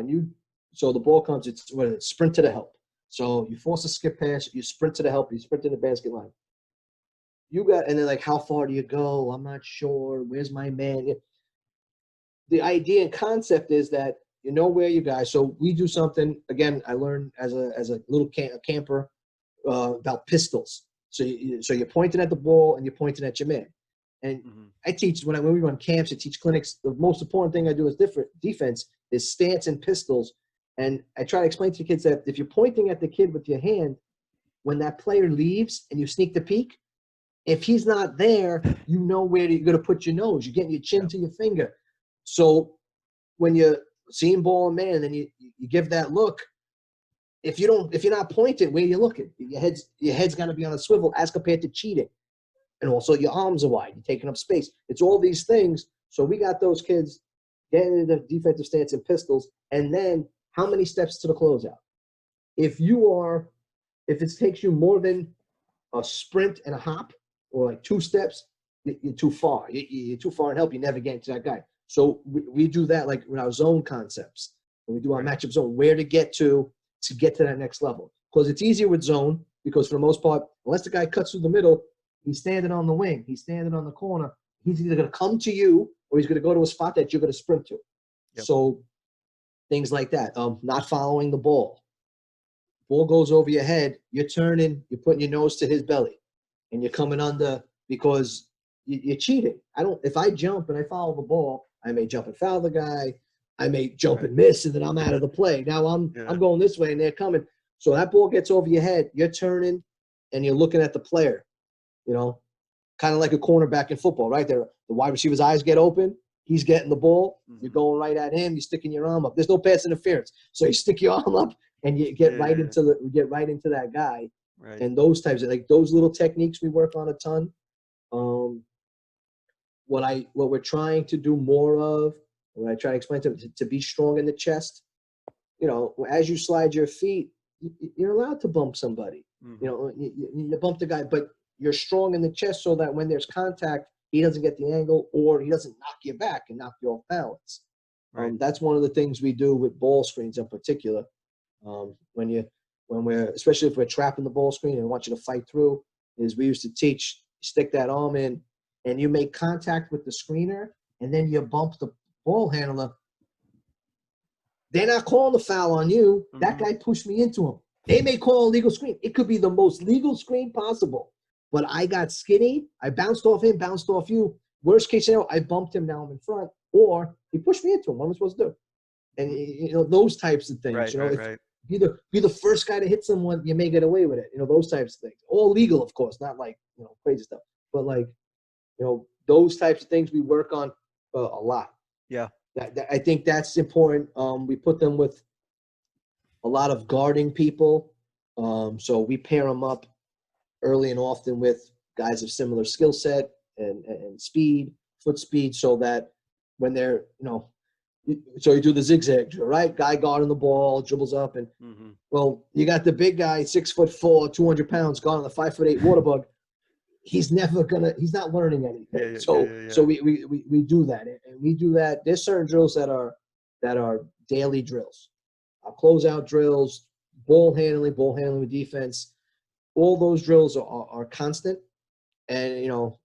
the ball comes, it's sprint to the help. So you force a skip pass, you sprint to the help, you sprint to the basket line. And then like, how far do you go? I'm not sure. Where's my man? The idea and concept is that you know where you guys. So we do something, again, I learned as a little camper about pistols. So you're pointing at the ball and you're pointing at your man. And I teach when we run camps, I teach clinics. The most important thing I do is defense is stance and pistols. And I try to explain to the kids that if you're pointing at the kid with your hand, when that player leaves and you sneak the peek, if he's not there, you know where you're going to put your nose. You're getting your chin to your finger. So when you're seeing ball and man, and then you give that look. If you're not pointing, where you looking? Your head's got to be on a swivel as compared to cheating. And also your arms are wide. You're taking up space. It's all these things. So we got those kids getting into the defensive stance and pistols. And then how many steps to the closeout? If it takes you more than a sprint and a hop or like 2 steps, you're too far. You're too far in help. You never get into that guy. So we do that like with our zone concepts. When we do our matchup zone, where to get to that next level. Because it's easier with zone because for the most part, unless the guy cuts through the middle, he's standing on the wing. He's standing on the corner. He's either going to come to you or he's going to go to a spot that you're going to sprint to. Yep. So things like that. Not following the ball. Ball goes over your head. You're turning. You're putting your nose to his belly. And you're coming under because you're cheating. If I jump and I follow the ball, I may jump and foul the guy. I may jump and miss, and then I'm out of the play. Now I'm going this way, and they're coming. So that ball gets over your head. You're turning, and you're looking at the player. Kind of like a cornerback in football, right? There, the wide receiver's eyes get open. He's getting the ball. You're going right at him. You're sticking your arm up. There's no pass interference, so you stick your arm up, and you get right into that guy. Right. And those types of those little techniques we work on a ton. What we're trying to do more of. When I try to explain to be strong in the chest, as you slide your feet, you're allowed to bump somebody. You bump the guy, but you're strong in the chest so that when there's contact, he doesn't get the angle or he doesn't knock you back and knock you off balance. Right. That's one of the things we do with ball screens in particular. Especially if we're trapping the ball screen and want you to fight through, is we used to teach, stick that arm in and you make contact with the screener and then you bump the ball handler. They're not calling the foul on you. That guy pushed me into him. They may call a legal screen. It could be the most legal screen possible. But I got skinny. I bounced off him, bounced off you. Worst case scenario, I bumped him. Now I'm in front. Or he pushed me into him. What am I supposed to do? And you know, those types of things. Right, You know, right, if right. be the first guy to hit someone, you may get away with it. You know, those types of things. All legal, of course, not like, you know, crazy stuff. But like, you know, those types of things we work on a lot. Yeah. I think that's important. We put them with a lot of guarding people. So we pair them up early and often with guys of similar skill set and speed, foot speed, so that when they're, you know, so you do the zigzag drill, right? Guy guarding the ball, dribbles up, and well, you got the big guy, 6'4", 200 pounds, guarding the 5'8" water bug. He's not learning anything. Yeah. So we do that, and we do that. There's certain drills that are daily drills, closeout drills, ball handling with defense. All those drills are constant, and you know,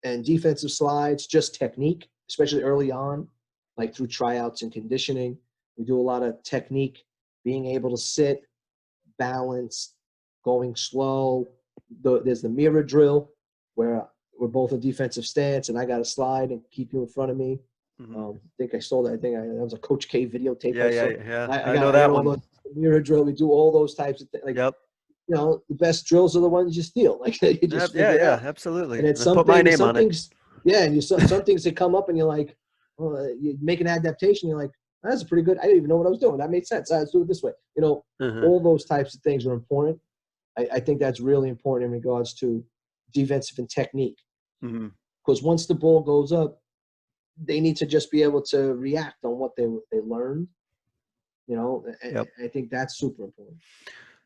and defensive slides, just technique, especially early on, like through tryouts and conditioning. We do a lot of technique, being able to sit, balance, going slow. There's the mirror drill where we're both in defensive stance and I got to slide and keep you in front of me. I think I stole that. that was a Coach K videotape. Yeah. I know got that all one. the mirror drill. We do all those types of things. Like, Yep. you know, the best drills are the ones you steal. Like you just figure it out. Absolutely. And then put my name on it. things, yeah, and some things that come up and you're like, well, you make an adaptation. You're like, that's pretty good. I didn't even know what I was doing. That made sense. Let's do it this way. You know, all those types of things are important. I think that's really important in regards to defensive and technique. Because once the ball goes up, they need to just be able to react on what they learned. You know, I think that's super important.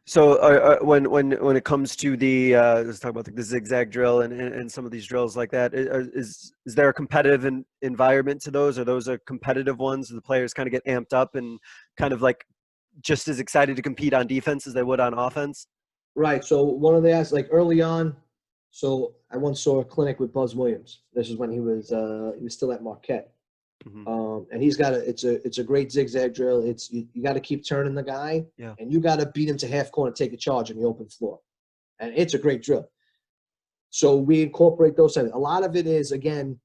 So when it comes to the let's talk about the zigzag drill and some of these drills like that, is there a competitive environment to those? Are those competitive ones? Do the players kind of get amped up and kind of like just as excited to compete on defense as they would on offense? Right. So one of the aspects, like early on, so I once saw a clinic with Buzz Williams. This is when he was still at Marquette. And he's got it's a great zigzag drill. It's you got to keep turning the guy, and you got to beat him to half court and take a charge on the open floor, and it's a great drill. So we incorporate those things. A lot of it is, again,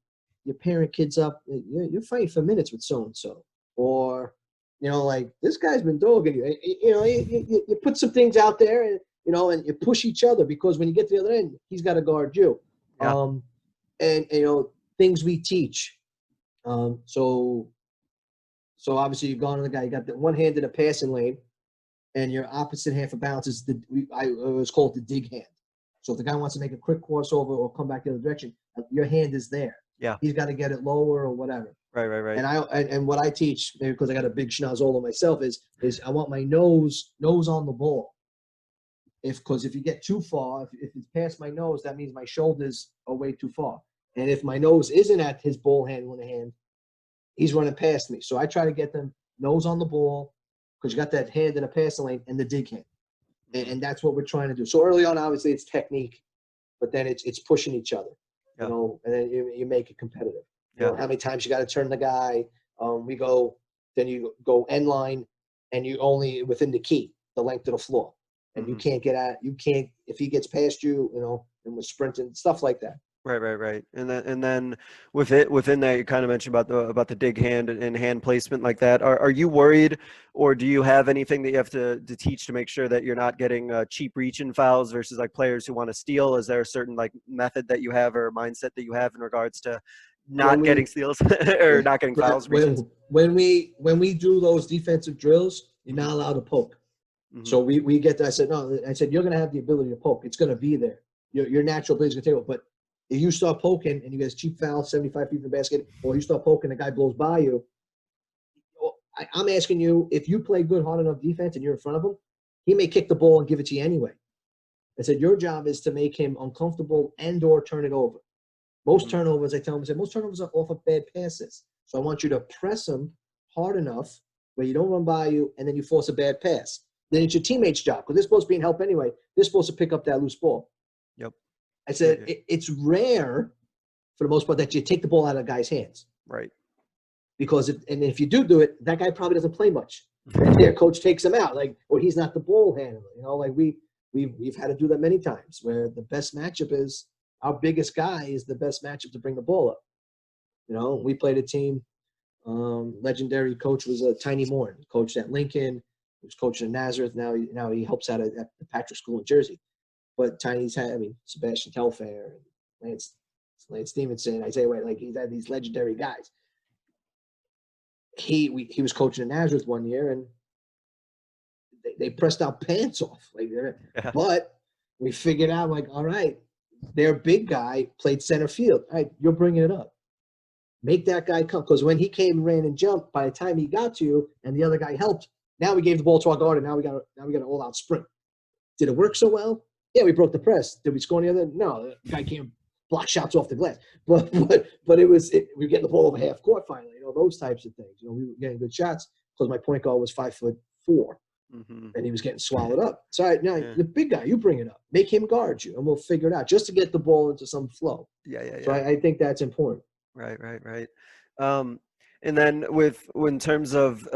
you're pairing kids up. You're fighting for minutes with so and so, or you know, like this guy's been dogging you. You know, you put some things out there, and you know, and you push each other, because when you get to the other end, he's got to guard you. And you know, things we teach. So obviously you've gone on the guy, you got the one hand in a passing lane, and your opposite half of balance is it was called the dig hand. So if the guy wants to make a quick crossover or come back the other direction, your hand is there. Yeah. He's got to get it lower or whatever. Right. And what I teach, maybe because I got a big schnozola myself, is I want my nose on the ball. Because if you get too far, if it's past my nose, that means my shoulders are way too far. And if my nose isn't at his ball handling hand, he's running past me. So I try to get them nose on the ball, because you got that hand in a passing lane and the dig hand. And that's what we're trying to do. So early on, obviously, it's technique, but then it's pushing each other, you know, and then you make it competitive. You know, how many times you got to turn the guy. Then you go end line, and you only within the key, the length of the floor. And you can't if he gets past you, you know, and we're sprinting, stuff like that. Right. And then within that, you kind of mentioned about the dig hand and hand placement like that. Are you worried, or do you have anything that you have to teach to make sure that you're not getting cheap reach-in fouls versus like players who want to steal? Is there a certain like method that you have or mindset that you have in regards to not getting steals or not getting fouls? When we do those defensive drills, you're not allowed to poke. So we get that. I said, you're going to have the ability to poke. It's going to be there. Your natural ability is going to take it. But if you start poking and you get a cheap foul, 75 feet from the basket, or you start poking, the guy blows by you, I'm asking you, if you play good, hard enough defense and you're in front of him, he may kick the ball and give it to you anyway. I said, your job is to make him uncomfortable and or turn it over. Most turnovers, I tell him, most turnovers are off of bad passes. So I want you to press him hard enough where you don't run by you and then you force a bad pass. Then it's your teammate's job, because they're supposed to be in help anyway. They're supposed to pick up that loose ball. Yep. I said, it's rare, for the most part, that you take the ball out of a guy's hands. Right. Because if you do it, that guy probably doesn't play much. And their coach takes him out, or he's not the ball handler. You know, like we've had to do that many times, where the best matchup is our biggest guy is the best matchup to bring the ball up. You know, we played a team Legendary coach was Tiny Morton, coached at Lincoln, he was coaching at Nazareth. Now he helps out at the Patrick School in Jersey. But Tiny's had, Sebastian Telfair, and Lance Stevenson, Isaiah White, like he's had these legendary guys. He was coaching in Nazareth one year, and they pressed our pants off. But we figured out, like, all right, their big guy played center field. All right, you're bringing it up. Make that guy come, because when he came, ran, and jumped, by the time he got to you, and the other guy helped, now we gave the ball to our guard, and now we got an all-out sprint. Did it work so well? Yeah, we broke the press. Did we score any other? No, the guy can't block shots off the glass. But we were getting the ball over half court finally. Those types of things. We were getting good shots because my point guard was 5'4", and he was getting swallowed up. So now the big guy, you bring it up, make him guard you, and we'll figure it out just to get the ball into some flow. Yeah. So I think that's important. Right. And then in terms of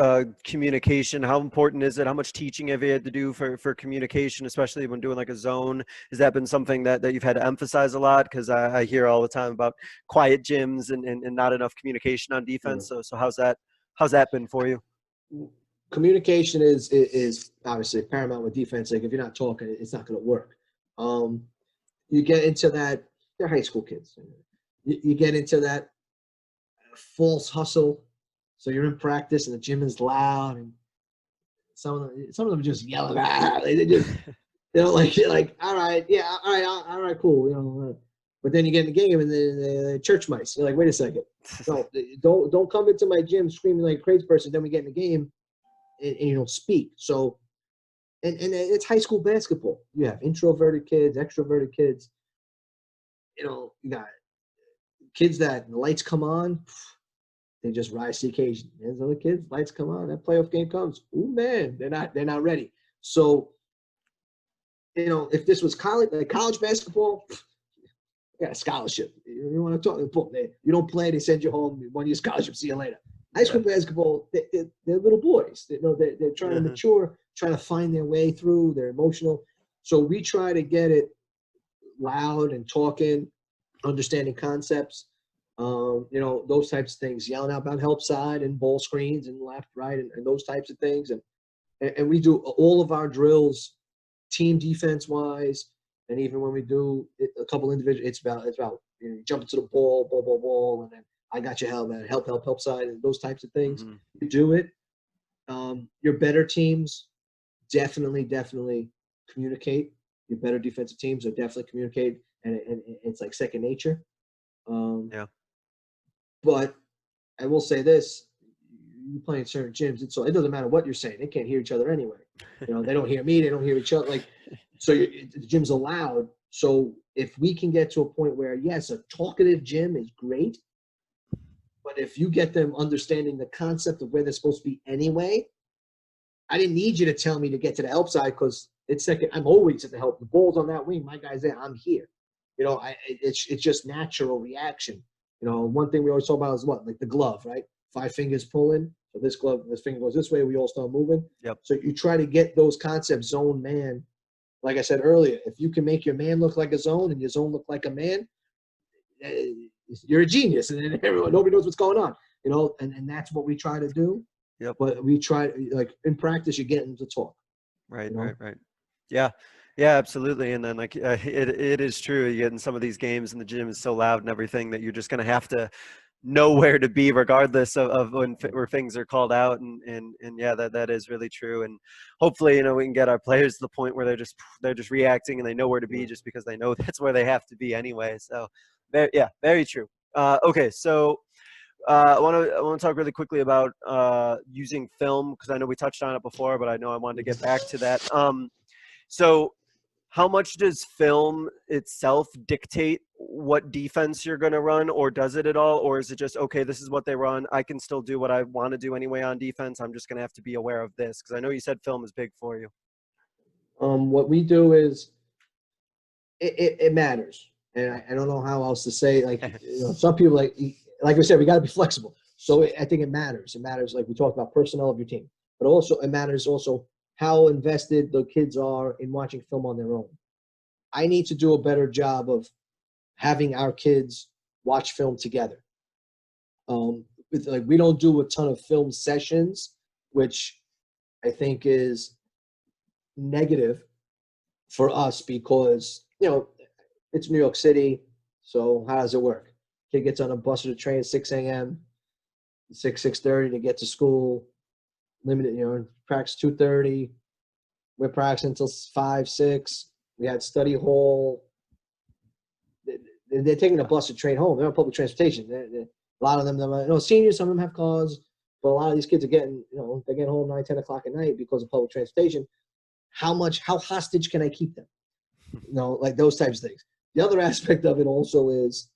communication, how important is it? How much teaching have you had to do for communication, especially when doing like a zone? Has that been something that you've had to emphasize a lot? Because I hear all the time about quiet gyms and not enough communication on defense. So how's that been for you? Communication is obviously paramount with defense. Like if you're not talking, it's not going to work. You get into that, they're high school kids. You get into that false hustle. So you're in practice and the gym is loud, and some of them just yelling. They just, like all right, yeah, all right, cool. But then you get in the game and the church mice. You're like, wait a second, no, don't come into my gym screaming like a crazy person. Then we get in the game and you don't speak. So, and it's high school basketball. You have introverted kids, extroverted kids. You got kids that the lights come on, they just rise to the occasion. There's other kids, lights come on, that playoff game comes. Oh man, they're not ready. So, if this was college basketball, you got a scholarship. You want to talk? You don't play, they send you home. You won your scholarship. See you later. High school basketball, they're little boys. They're trying to mature, trying to find their way through. They're emotional. So we try to get it loud and talking, understanding concepts, those types of things, yelling out about help side and ball screens and left, right, and those types of things. And we do all of our drills, team defense wise, and even when we do a couple individual, it's about jump into the ball, and then I got your help side, and those types of things. Mm-hmm. You do it. Your better teams definitely communicate. Your better defensive teams are definitely communicate, and it's like second nature. But I will say this: you play in certain gyms, so it doesn't matter what you're saying; they can't hear each other anyway. They don't hear me; they don't hear each other. So the gym's are loud. So if we can get to a point where, yes, a talkative gym is great, but if you get them understanding the concept of where they're supposed to be anyway, I didn't need you to tell me to get to the help side because it's second. I'm always at the help. The ball's on that wing. My guy's there. I'm here. It's just natural reaction. One thing we always talk about is what? Like the glove, right? 5 fingers pulling. So this finger goes this way. We all start moving. Yep. So you try to get those concepts, zone, man. Like I said earlier, if you can make your man look like a zone and your zone look like a man, you're a genius. And then nobody knows what's going on. And that's what we try to do. Yep. But we try, like in practice, you're getting to talk. Right. Yeah. Yeah, absolutely. And then it is true. You get in some of these games and the gym is so loud and everything that you're just going to have to know where to be regardless of where things are called out. And yeah, that is really true. And hopefully, we can get our players to the point where they're just reacting and they know where to be just because they know that's where they have to be anyway. So very true. Okay. So I want to talk really quickly about using film because I know we touched on it before, but I know I wanted to get back to that. So how much does film itself dictate what defense you're going to run, or does it at all? Or is it just, okay, this is what they run. I can still do what I want to do anyway on defense. I'm just going to have to be aware of this because I know you said film is big for you. What we do is it matters. And I don't know how else to say, some people like we said, we got to be flexible. So I think it matters. It matters, like we talked about, personnel of your team. But also it matters also how invested the kids are in watching film on their own. I need to do a better job of having our kids watch film together. we don't do a ton of film sessions, which I think is negative for us because, it's New York City. So how does it work? Kid gets on a bus or the train at 6 a.m., 6:30 to get to school. Limited, practice 2:30. We're practicing until 5, 6. We had study hall. They're taking a bus or train home. They're on public transportation. A lot of them, seniors, some of them have cars, but a lot of these kids are getting, they're getting home 9, 10 o'clock at night because of public transportation. How hostage can I keep them? Like those types of things. The other aspect of it also is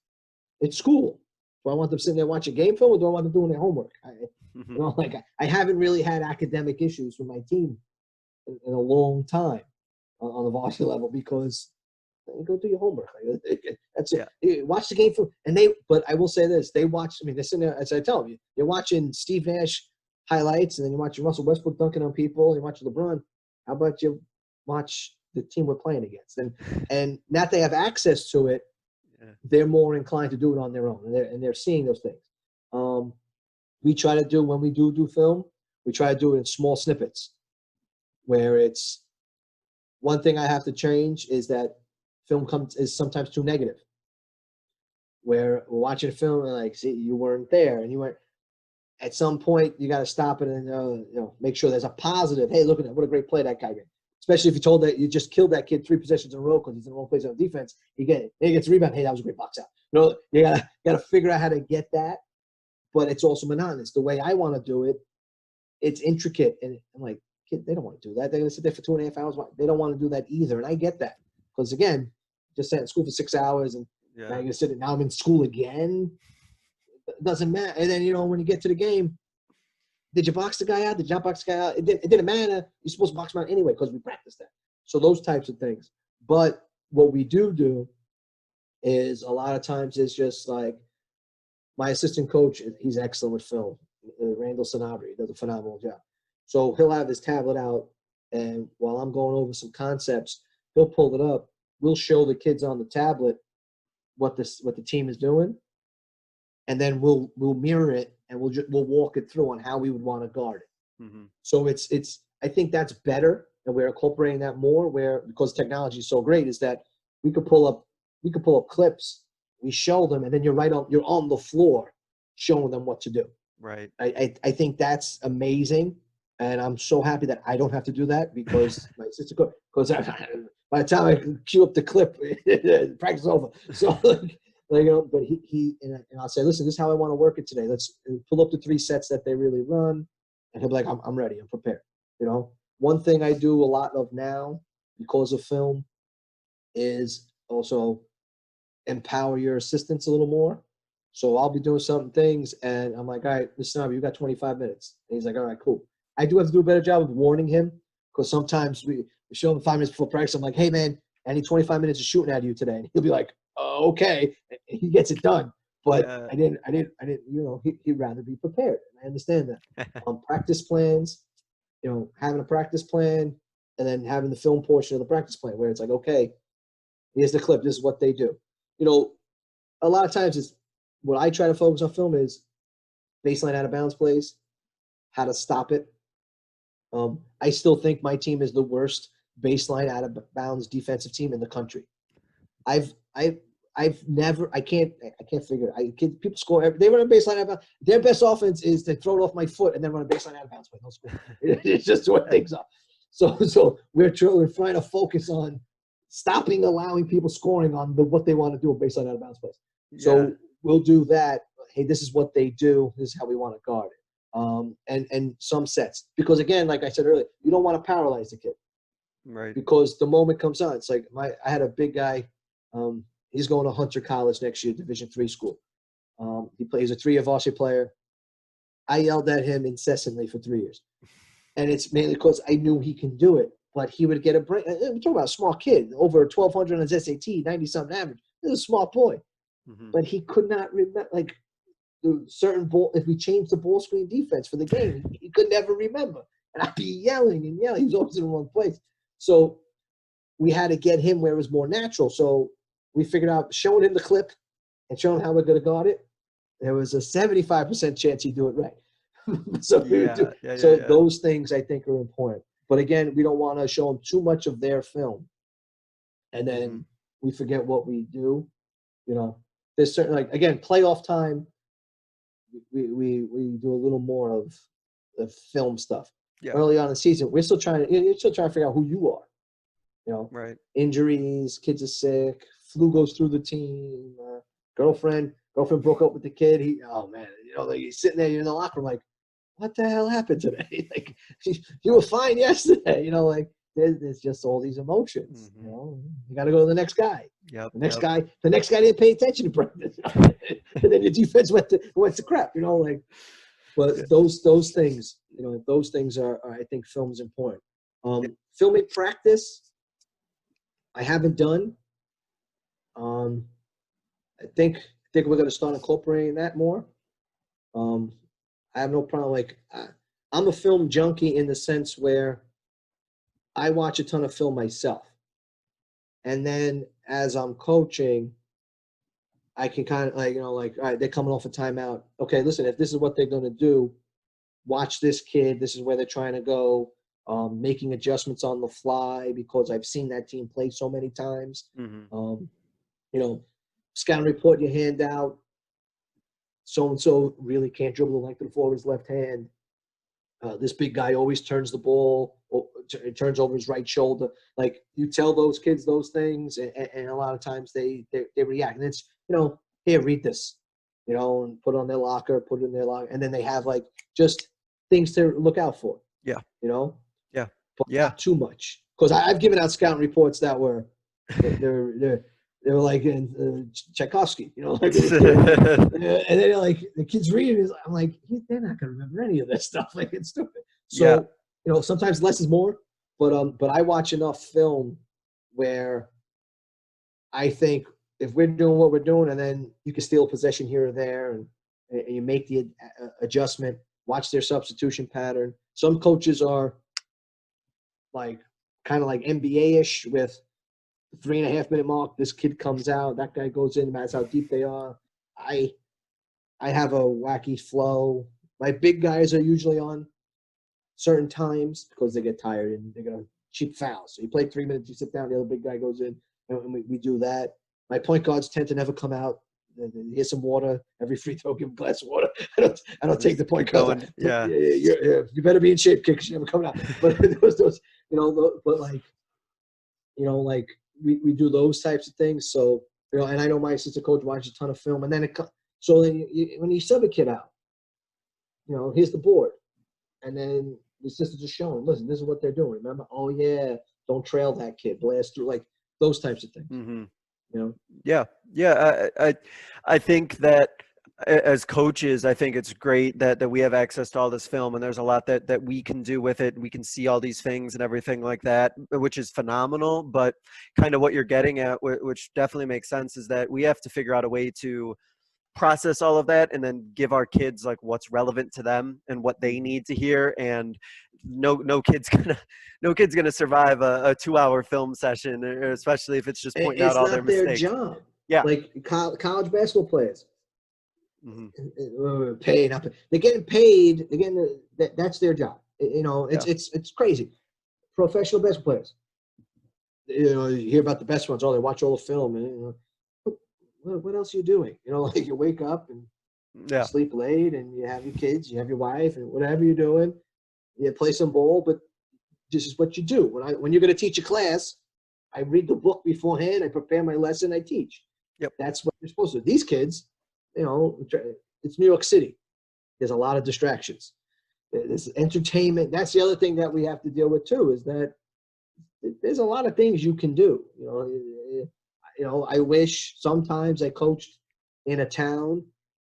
it's school. Do I want them sitting there watching game film or do I want them doing their homework? I haven't really had academic issues with my team in a long time on the varsity level because go do your homework. That's it. Yeah. Watch the game film. But I will say this, they watch, they're sitting there, as I tell you, you're watching Steve Nash highlights and then you're watching Russell Westbrook dunking on people, you're watching LeBron. How about you watch the team we're playing against? And now that they have access to it, they're more inclined to do it on their own, and they're seeing those things. We try to do, when we do film, we try to do it in small snippets where it's one thing I have to change is that film is sometimes too negative. Where we're watching a film and see, you weren't there and you weren't. At some point, you got to stop it and make sure there's a positive. Hey, look at that! What a great play that guy made. Especially if you're told that you just killed that kid 3 possessions in a row because he's in the wrong place on defense. He gets a rebound. Hey, that was a great box out. You gotta figure out how to get that, but it's also monotonous. The way I want to do it, it's intricate, and I'm like, kid, they don't want to do that. They're gonna sit there for 2.5 hours. They don't want to do that either, and I get that because again, just sat in school for 6 hours, and now you're gonna sit there. Now I'm in school again. It doesn't matter. And then when you get to the game. Did you box the guy out? Did you not box the guy out? It didn't matter. You're supposed to box him out anyway because we practiced that. So those types of things. But what we do is a lot of times it's just like my assistant coach, he's excellent with film. Randall Sanabria, he does a phenomenal job. So he'll have his tablet out, and while I'm going over some concepts, he'll pull it up. We'll show the kids on the tablet what the team is doing, and then we'll mirror it. And we'll walk it through on how we would want to guard it. Mm-hmm. So it's I think that's better, and we're incorporating that more. Because technology is so great, is that we could pull up clips, we show them, and then you're on the floor showing them what to do. Right. I think that's amazing, and I'm so happy that I don't have to do that because my sister could. Because by the time I cue up the clip, practice is over. So. But he and I'll say, listen, this is how I want to work it today. Let's pull up the 3 sets that they really run, and he'll be like, I'm ready, I'm prepared. One thing I do a lot of now because of film is also empower your assistants a little more. So I'll be doing some things, and I'm like, all right, listen, you got 25 minutes. And he's like, all right, cool. I do have to do a better job of warning him because sometimes we show him 5 minutes before practice. I'm like, hey man, I need 25 minutes of shooting at you today, and he'll be like, okay, he gets it done. But I didn't. He'd rather be prepared. I understand that. Practice plans, having a practice plan, and then having the film portion of the practice plan where it's like, okay, here's the clip. This is what they do. A lot of times it's what I try to focus on film is baseline out of bounds plays, how to stop it. I still think my team is the worst baseline out of bounds defensive team in the country. I've never, I can't figure it. People score, they run a baseline out of bounds. Their best offense is to throw it off my foot and then run a baseline out of bounds play. They'll score. It's just what things are. So we're trying to focus on stopping allowing people scoring on what they want to do a baseline out of bounds plays. Yeah. So we'll do that. Hey, this is what they do. This is how we want to guard it. And some sets. Because again, like I said earlier, you don't want to paralyze the kid. Right. Because the moment comes on, it's like I had a big guy. He's going to Hunter College next year, Division III school. He's a 3-year varsity player. I yelled at him incessantly for 3 years. And it's mainly because I knew he can do it. But he would get a break. We're talking about a small kid, over 1,200 on his SAT, 90-something average. This is a smart boy. Mm-hmm. But he could not remember, like, the certain ball. If we changed the ball screen defense for the game, he could never remember. And I'd be yelling and yelling. He was always in the wrong place. So we had to get him where it was more natural. So we figured out showing him the clip and showing him how we're going to guard it. there was a 75% chance he'd do it right. So yeah. those things I think are important. But again, we don't want to show them too much of their film, and then we forget what we do. You know, there's certain, like, again, playoff time. We do a little more of the film stuff. Yeah. Early on in the season, you're still trying to figure out who you are. You know, right. Injuries, kids are sick, flu goes through the team, girlfriend broke up with the kid. Like, he's sitting there in the locker room like, what the hell happened today? Like, you were fine yesterday. You know, like, there's just all these emotions. You know, you got to go to the next guy. Yep. The next guy didn't pay attention to practice, and then your defense went to crap. You know, like, but those things, those things are I think film's important. Filming practice, I haven't done. I think we're going to start incorporating that more. I have no problem. Like, I'm a film junkie in the sense where I watch a ton of film myself. And then as I'm coaching, I can kind of all right, they're coming off a timeout. Okay, listen, if this is what they're going to do, watch this kid. This is where they're trying to go. Making adjustments on the fly because I've seen that team play so many times. Scouting report you hand out. So-and-so really can't dribble the length of the floor with his left hand. This big guy always turns the ball, turns over his right shoulder. Like, you tell those kids those things, and a lot of times they react. And it's, here, read this, and put it on their locker, and then they have, like, just things to look out for. Yeah. Yeah. But not too much. Because I've given out scouting reports that were they were like in Tchaikovsky, like, and then, like, the kids reading it. I'm like, they're not going to remember any of this stuff. Like, it's stupid. So, sometimes less is more. But I watch enough film where I think if we're doing what we're doing, and then you can steal possession here or there, and you make the adjustment, watch their substitution pattern. Some coaches are like kind of like NBA-ish with 3.5-minute mark. This kid comes out, that guy goes in. That's how deep they are. I have a wacky flow. My big guys are usually on certain times because they get tired and they're gonna cheap fouls. So you play 3 minutes, you sit down, the other big guy goes in, and we do that. My point guards tend to never come out. Here's some water. Every free throw, give them a glass of water. I don't take the point guard. Yeah. You better be in shape, kid, because you're never coming out. But those, but like, like we do those types of things. So, and I know my assistant coach watches a ton of film, and then when you sub a kid out, here's the board, and then the assistants are showing, listen, this is what they're doing. Remember? Oh yeah, don't trail that kid, blast through, like those types of things. Yeah. I think that as coaches, I think it's great that we have access to all this film, and there's a lot that we can do with it. We can see all these things and everything like that, which is phenomenal. But kind of what you're getting at, which definitely makes sense, is that we have to figure out a way to process all of that and then give our kids like what's relevant to them and what they need to hear. And no kid's gonna survive a 2-hour film session, especially if it's just pointing out all their mistakes. It's not their job. Yeah. Like college basketball players. Paid. They're getting paid. Again, that's their job. It's crazy. Professional basketball players. You hear about the best ones. Oh, they watch all the film. And, what else are you doing? Like, you wake up and you sleep late, and you have your kids, you have your wife, and whatever you're doing, you play some ball. But this is what you do. When you're going to teach a class, I read the book beforehand. I prepare my lesson. I teach. Yep. That's what you're supposed to do. These kids, it's New York City. There's a lot of distractions. There's entertainment. That's the other thing that we have to deal with too, is that there's a lot of things you can do. I wish sometimes I coached in a town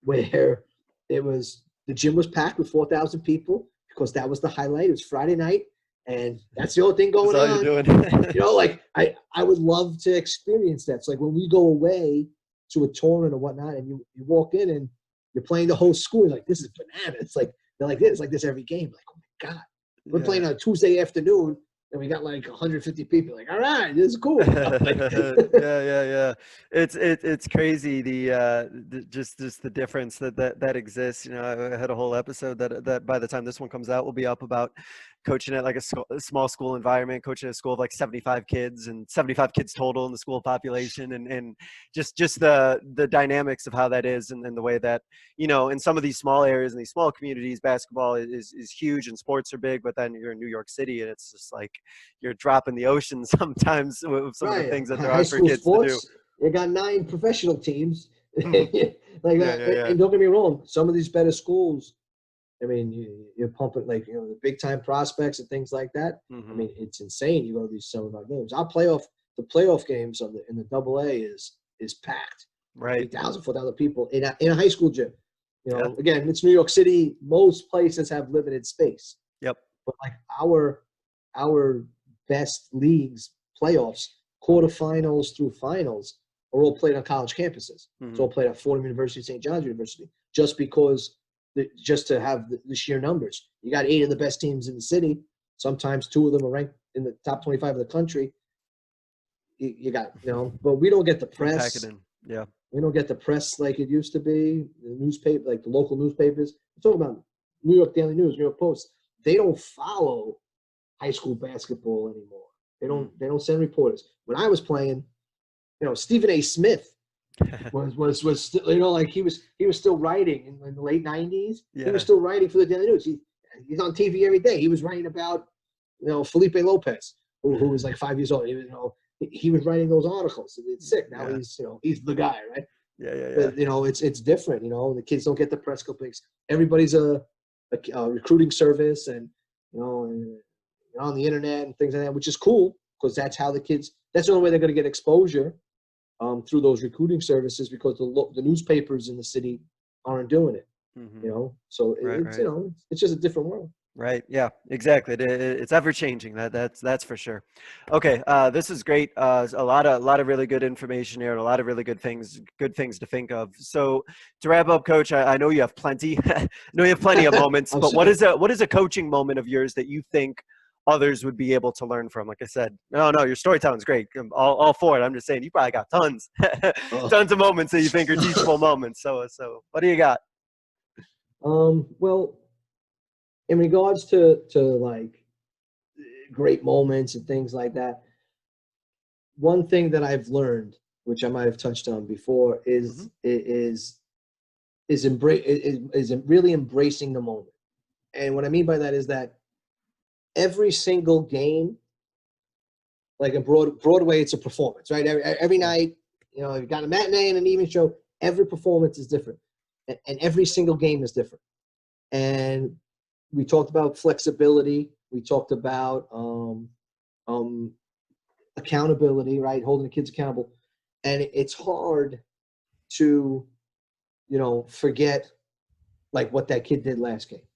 where the gym was packed with 4,000 people, because that was the highlight. It was Friday night, and that's the only thing going on. You're doing. Like, I would love to experience that. It's like when we go away to a tournament or whatnot, and you walk in and you're playing the whole school, you're like, this is bananas. It's like, they're like this. It's like this every game. Like, oh my God. We're playing on a Tuesday afternoon and we got like 150 people. Like, all right, this is cool. Yeah. It's crazy the just the difference that exists. You know, I had a whole episode that by the time this one comes out will be up about coaching at like a small school environment, coaching at a school of like 75 kids and 75 kids total in the school population, and just the dynamics of how that is, and the way that, you know, in some of these small areas and these small communities, basketball is huge and sports are big, but then you're in New York City and it's just like you're dropping the ocean sometimes with some of the things that there High are for school kids sports, to you got 9 professional teams. do. Like Yeah, that. And don't get me wrong, some of these better schools, I mean, you're pumping, like, you know, the big time prospects and things like that. I mean, it's insane. You go to these seminar games. The playoff games in the AA is packed. Right. 3,000, 4,000 people in a high school gym. You know, Yeah. again, it's New York City. Most places have limited space. Yep. But like our best leagues, playoffs, quarterfinals through finals are all played on college campuses. It's all played at Fordham University, St. John's University, just because. Just to have the sheer numbers. You got 8 of the best teams in the city. Sometimes 2 of them are ranked in the top 25 of the country. You got, you know, but we don't get the press. Pack it in. Yeah. We don't get the press like it used to be. The newspaper, like the local newspapers. I'm talking about New York Daily News, New York Post. They don't follow high school basketball anymore. They don't send reporters. When I was playing, you know, Stephen A. Smith was still, you know, like he was still writing in the late 90s. Yeah. He was still writing for the Daily News. He's on TV every day. He was writing about, you know, Felipe Lopez, who was like 5 years old. He was, you know, he was writing those articles. It's sick. Now he's, you know, he's the guy, right? Yeah. But, you know, it's different. You know, the kids don't get the press clippings. Everybody's a recruiting service, and, you know, and on the internet and things like that, which is cool, because that's how that's the only way they're going to get exposure. Through those recruiting services, because the newspapers in the city aren't doing it, you know. So it's you know, it's just a different world. Right. Yeah. Exactly. It's ever changing. That's for sure. Okay. This is great. A lot of really good information here, and a lot of really good things to think of. So to wrap up, Coach, I know you have plenty. I know you have plenty of moments. But what is a coaching moment of yours that you think others would be able to learn from? Like I said, no, your storytelling's great. All for it. I'm just saying, you probably got tons of moments that you think are teachable moments. So what do you got? Well, in regards to like great moments and things like that, one thing that I've learned, which I might have touched on before, is really embracing the moment. And what I mean by that is that every single game, like in Broadway, it's a performance, right? Every night, you know, you've got a matinee and an evening show. Every performance is different, and every single game is different. And we talked about flexibility. We talked about accountability, right? Holding the kids accountable. And it's hard to, you know, forget like what that kid did last game.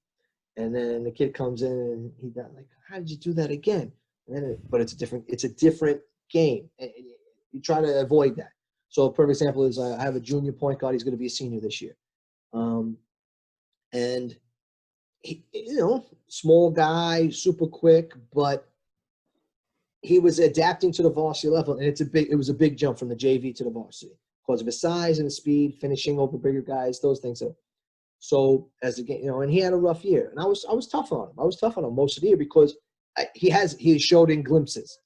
And then the kid comes in and he does like, how did you do that again? But it's a different game. And you try to avoid that. So a perfect example is I have a junior point guard. He's going to be a senior this year. And he, you know, small guy, super quick, but he was adapting to the varsity level. And it was a big jump from the JV to the varsity because of his size and his speed, finishing over bigger guys, those things. So as a game, you know, and he had a rough year, and I was tough on him. I was tough on him most of the year because he showed in glimpses.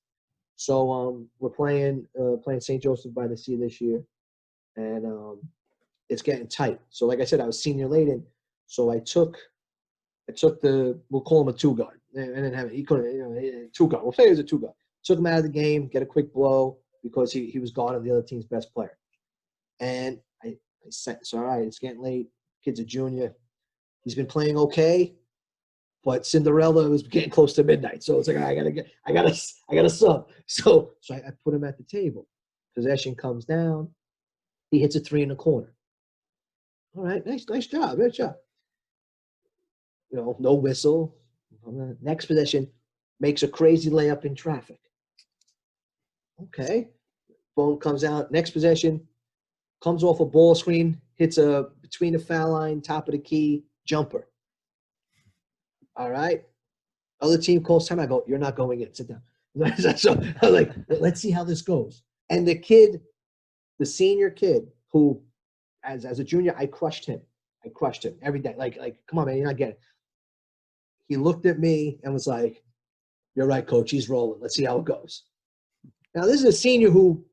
So we're playing St. Joseph by the Sea this year, and it's getting tight. So like I said, I was senior laden, so I took we'll call him a 2-guard, and then he couldn't, you know, 2-guard. We'll say he was a 2-guard. Took him out of the game, get a quick blow because he was guarding the other team's best player, and I said, it's all right. It's getting late. Kid's a junior. He's been playing okay, but Cinderella was getting close to midnight. So it's like, I gotta sub. So I put him at the table. Possession comes down. He hits a 3 in the corner. All right, nice job. You know, no whistle. Next possession, makes a crazy layup in traffic. Okay. Bone comes out. Next possession, comes off a ball screen, hits a between the foul line, top of the key jumper. All right. Other team calls time. I go, you're not going in. Sit down. So I'm like, let's see how this goes. And the senior kid who, as a junior, I crushed him. Every day. Like, come on, man, you're not getting it. He looked at me and was like, you're right, coach. He's rolling. Let's see how it goes. Now, this is a senior who,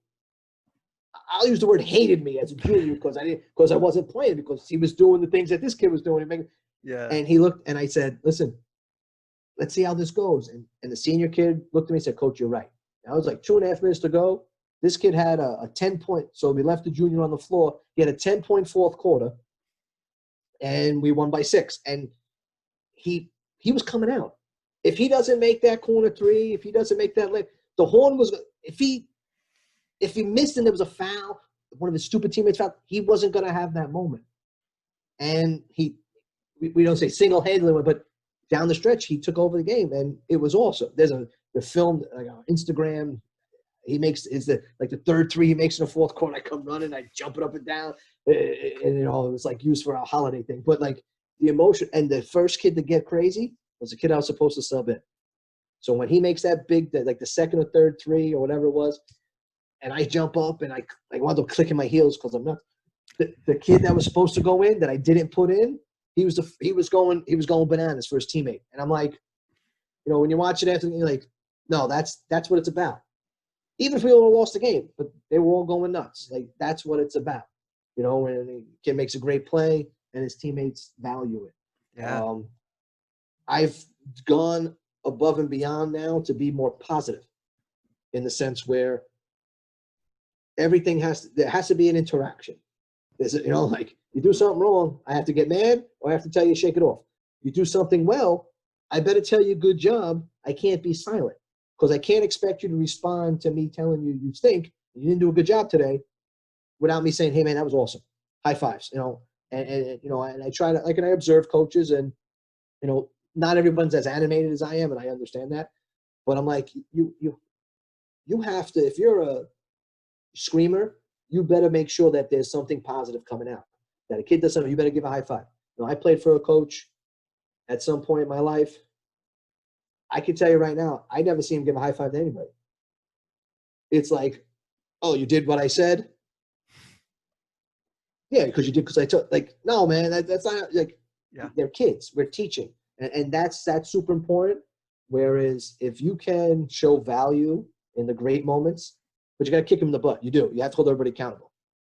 I'll use the word hated me as a junior because I wasn't playing, because he was doing the things that this kid was doing. Yeah. And he looked, and I said, listen, let's see how this goes. And the senior kid looked at me and said, coach, you're right. Now, it was like 2.5 minutes to go. This kid had a 10-point. So we left the junior on the floor. He had a 10-point fourth quarter, and we won by 6. And he was coming out. If he doesn't make that corner three, if he doesn't make that leg, the horn was. If he missed and there was a foul, one of his stupid teammates fouled, he wasn't going to have that moment. And we don't say single-handedly, but down the stretch, he took over the game, and it was awesome. There's the film, like on Instagram. He makes the third three he makes in the fourth quarter. I come running, I jump it up and down, and it was like used for a holiday thing. But like the emotion, and the first kid to get crazy was the kid I was supposed to sub in. So when he makes that big, like the second or third three or whatever it was, and I jump up and I wound up clicking my heels because I'm not. The kid that was supposed to go in that I didn't put in, he was going bananas for his teammate, and I'm like, when you watch it after, you're like, no, that's what it's about. Even if we all lost the game, but they were all going nuts. Like, that's what it's about. And the kid makes a great play and his teammates value it. Yeah. I've gone above and beyond now to be more positive, in the sense where there has to be an interaction. There's like, you do something wrong, I have to get mad, or I have to tell you to shake it off. You do something well, I better tell you good job. I can't be silent. Because I can't expect you to respond to me telling you you stink, you didn't do a good job today, without me saying, hey, man, that was awesome. High fives, and I try to, I observe coaches, and, not everyone's as animated as I am, and I understand that. But I'm like, you have to, if you're a screamer, you better make sure that there's something positive coming out. That a kid does something, you better give a high five. I played for a coach at some point in my life. I can tell you right now, I never see him give a high five to anybody. It's like, oh, you did what I said? Yeah, because you did, because I told. Like, no, man, that's not, like, yeah. They're kids. We're teaching. And that's super important. Whereas if you can show value in the great moments, but you got to kick them in the butt. You do. You have to hold everybody accountable.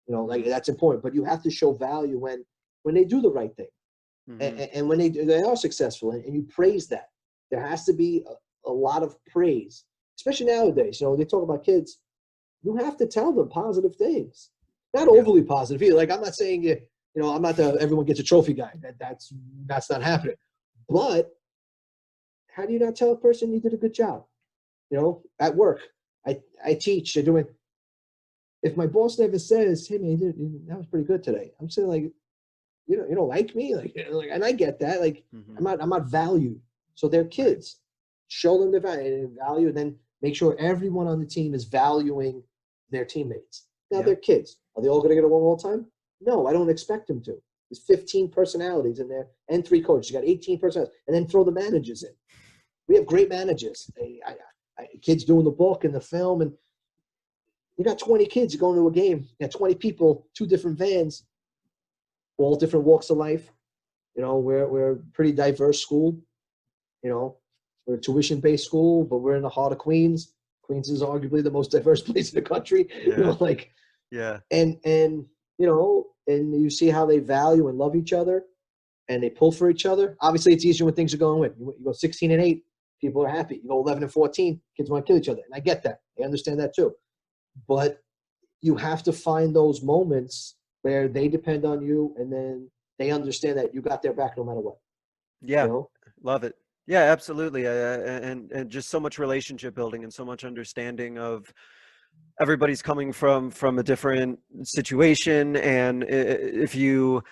Like, that's important. But you have to show value when they do the right thing. Mm-hmm. And when they are successful, and you praise that. There has to be a lot of praise, especially nowadays. They talk about kids. You have to tell them positive things, not overly positive either. Like, I'm not saying I'm not the everyone gets a trophy guy. That's not happening. But how do you not tell a person you did a good job? At work, I teach. They're doing. If my boss never says, "Hey man, that was pretty good today," I'm saying, like, you don't like me, like, and I get that. Like, mm-hmm. I'm not valued. So they're kids. Show them the value, and then make sure everyone on the team is valuing their teammates. Now, they're kids. Are they all going to get along all the time? No, I don't expect them to. There's 15 personalities in there and 3 coaches. You got 18 personalities. And then throw the managers in. We have great managers. Kids doing the book and the film. And you got 20 kids going to a game. You got 20 people, 2 different vans, all different walks of life. We're a pretty diverse school. We're a tuition-based school, but we're in the heart of Queens. Queens is arguably the most diverse place in the country. Yeah. And and you see how they value and love each other, and they pull for each other. Obviously, it's easier when things are going well. You go 16-8, people are happy. You go 11-14, kids want to kill each other, and I get that. I understand that too. But you have to find those moments where they depend on you, and then they understand that you got their back no matter what. Yeah, love it. Yeah, absolutely. And just so much relationship building and so much understanding of everybody's coming from a different situation. And if you,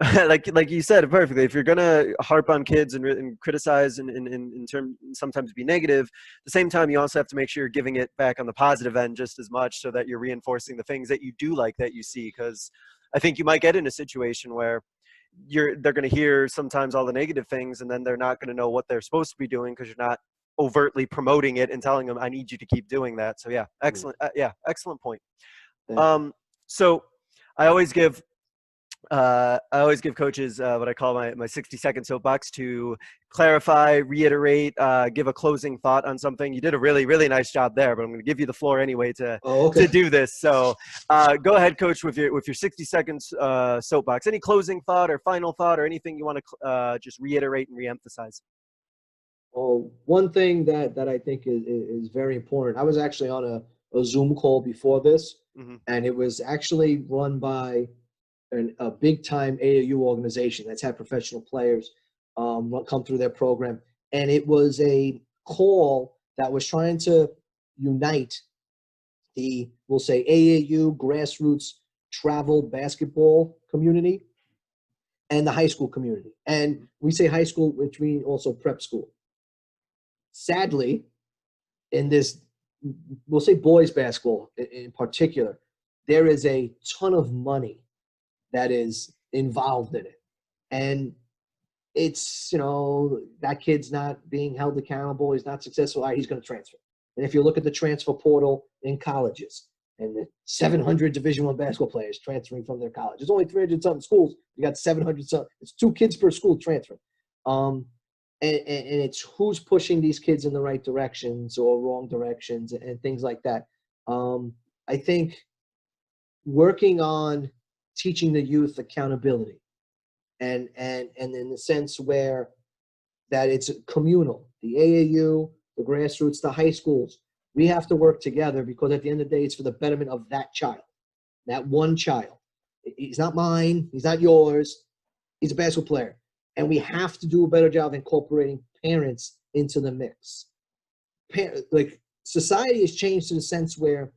like you said perfectly, if you're going to harp on kids and criticize and in term, sometimes be negative, at the same time, you also have to make sure you're giving it back on the positive end just as much, so that you're reinforcing the things that you do like that you see. Because I think you might get in a situation where they're going to hear sometimes all the negative things, and then they're not going to know what they're supposed to be doing because you're not overtly promoting it and telling them, I need you to keep doing that. So yeah, excellent. Excellent point. So I always give coaches what I call my 60-second soapbox to clarify, reiterate, give a closing thought on something. You did a really, really nice job there, but I'm going to give you the floor anyway to do this. So go ahead, Coach, with your 60 seconds soapbox. Any closing thought or final thought or anything you want to just reiterate and reemphasize? Well, one thing that I think is very important. I was actually on a Zoom call before this, and it was actually run by a big-time AAU organization that's had professional players come through their program. And it was a call that was trying to unite we'll say, AAU grassroots travel basketball community and the high school community. And we say high school, which means also prep school. Sadly, in this, we'll say boys basketball in particular, there is a ton of money that is involved in it. And it's, that kid's not being held accountable. He's not successful. All right, he's going to transfer. And if you look at the transfer portal in colleges and the 700 Division I basketball players transferring from their college, there's only 300-something schools. You got 700-something. It's 2 kids per school transfer. And it's who's pushing these kids in the right directions or wrong directions and things like that. I think working on teaching the youth accountability and in the sense where that it's communal, the AAU, the grassroots, the high schools, we have to work together because at the end of the day, it's for the betterment of that child, that one child. He's not mine. He's not yours. He's a basketball player. And we have to do a better job incorporating parents into the mix. Like society has changed to the sense where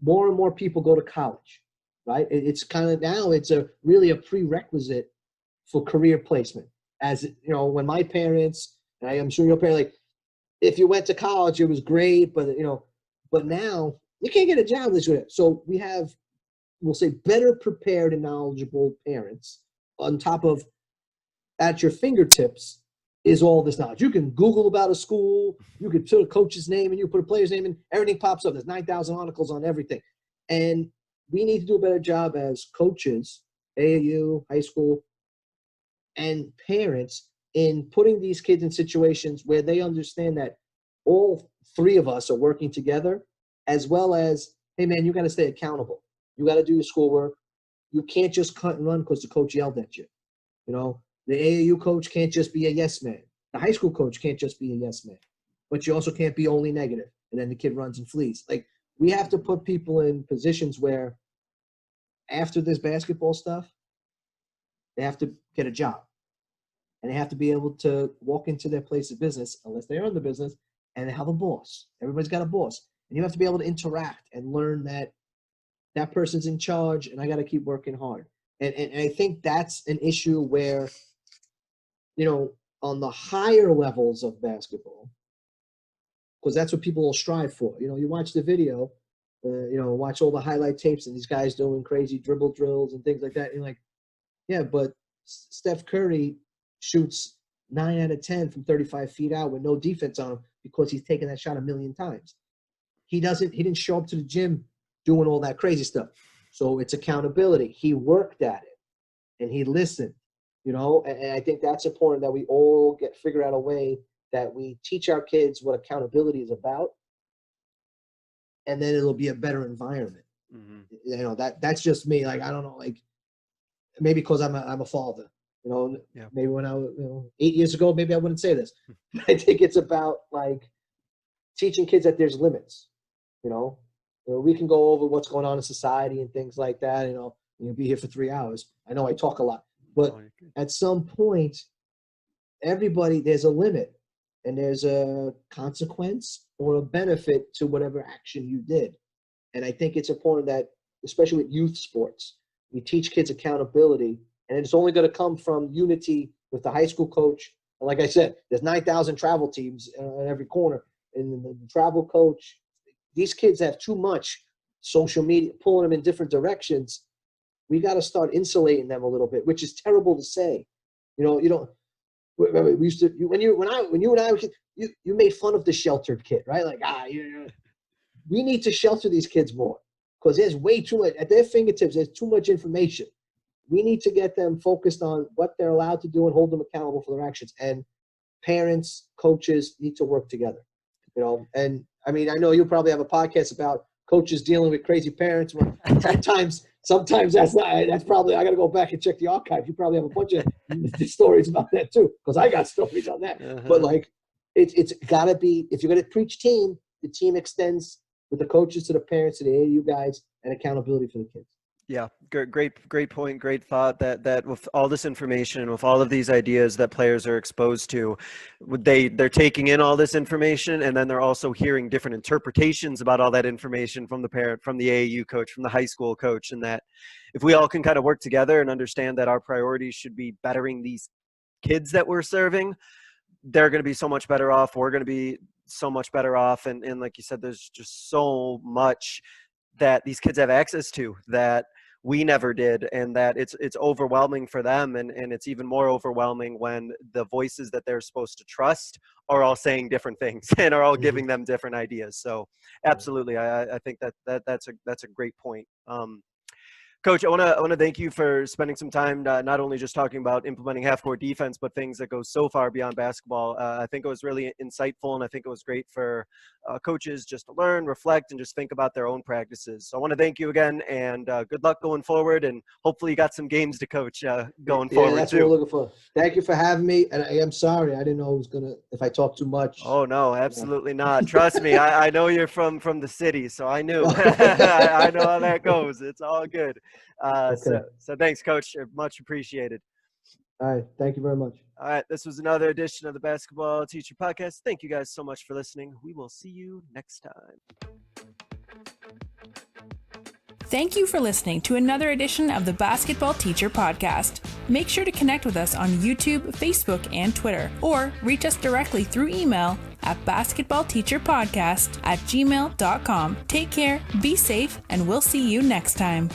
more and more people go to college, right? It's kind of now it's really a prerequisite for career placement. As when my parents, and I'm sure your parents, like if you went to college, it was great, but but now you can't get a job this way. So we have, we'll say, better prepared and knowledgeable parents on top of at your fingertips is all this knowledge. You can Google about a school, you can put a coach's name and you put a player's name and everything pops up. There's 9,000 articles on everything. And we need to do a better job as coaches, AAU, high school, and parents in putting these kids in situations where they understand that all 3 of us are working together, as well as, hey man, you got to stay accountable. You got to do your schoolwork. You can't just cut and run because the coach yelled at you. The AAU coach can't just be a yes man. The high school coach can't just be a yes man. But you also can't be only negative, and then the kid runs and flees. Like, we have to put people in positions where after this basketball stuff, they have to get a job. And they have to be able to walk into their place of business, unless they're in the business, and they have a boss. Everybody's got a boss. And you have to be able to interact and learn that that person's in charge, and I got to keep working hard. And I think that's an issue where, on the higher levels of basketball, because that's what people will strive for. You watch the video, watch all the highlight tapes and these guys doing crazy dribble drills and things like that. And you're like, yeah, but Steph Curry shoots 9 out of 10 from 35 feet out with no defense on him because he's taken that shot a million times. He didn't show up to the gym doing all that crazy stuff. So it's accountability. He worked at it and he listened, and I think that's important that we all figure out a way that we teach our kids what accountability is about, and then it'll be a better environment. Mm-hmm. That's just me. Like, I don't know, like maybe because I'm a father, maybe when I was, 8 years ago, maybe I wouldn't say this, but I think it's about like teaching kids that there's limits, we can go over what's going on in society and things like that. You'll be here for 3 hours. I know I talk a lot, but at some point, there's a limit and there's a consequence or a benefit to whatever action you did. And I think it's important that, especially with youth sports, we teach kids accountability, and it's only going to come from unity with the high school coach. And like I said, there's 9,000 travel teams in every corner, and the travel coach. These kids have too much social media pulling them in different directions. we got to start insulating them a little bit, which is terrible to say. You don't. Remember, we used to when you and I were kids, you made fun of the sheltered kid, right? Like we need to shelter these kids more because there's way too much at their fingertips. There's too much information. We need to get them focused on what they're allowed to do and hold them accountable for their actions. And parents, coaches need to work together. And I mean, I know you'll probably have a podcast about coaches dealing with crazy parents. Well, sometimes that's probably, I got to go back and check the archive. You probably have a bunch of stories about that too, because I got stories on that. But like, it's got to be, if you're going to preach team, the team extends with the coaches to the parents to the AAU guys and accountability for the kids. Yeah, great point, great thought. That with all this information and with all of these ideas that players are exposed to, they're taking in all this information, and then they're also hearing different interpretations about all that information from the parent, from the AAU coach, from the high school coach, and that if we all can kind of work together and understand that our priorities should be bettering these kids that we're serving, they're going to be so much better off. We're going to be so much better off, and like you said, there's just so much that these kids have access to that we never did, and that it's overwhelming for them, and it's even more overwhelming when the voices that they're supposed to trust are all saying different things and are all giving them different ideas. So absolutely, I think that's a great point. Coach, I want to thank you for spending some time not only just talking about implementing half-court defense, but things that go so far beyond basketball. I think it was really insightful, and I think it was great for coaches just to learn, reflect, and just think about their own practices. So I want to thank you again, and good luck going forward, and hopefully you got some games to coach going forward. Yeah, that's too. what we're looking for. Thank you for having me, and I am sorry. I didn't know it was going to, if I talk too much. Oh, no, absolutely not. Trust me, I know you're from the city, so I knew. I know how that goes. It's all good. Okay. So thanks, Coach. Much appreciated. All right. Thank you very much. All right. This was another edition of the Basketball Teacher Podcast. Thank you guys so much for listening. We will see you next time. Thank you for listening to another edition of the Basketball Teacher Podcast. Make sure to connect with us on YouTube, Facebook, and Twitter, or reach us directly through email at basketballteacherpodcast@gmail.com. Take care, be safe, and we'll see you next time.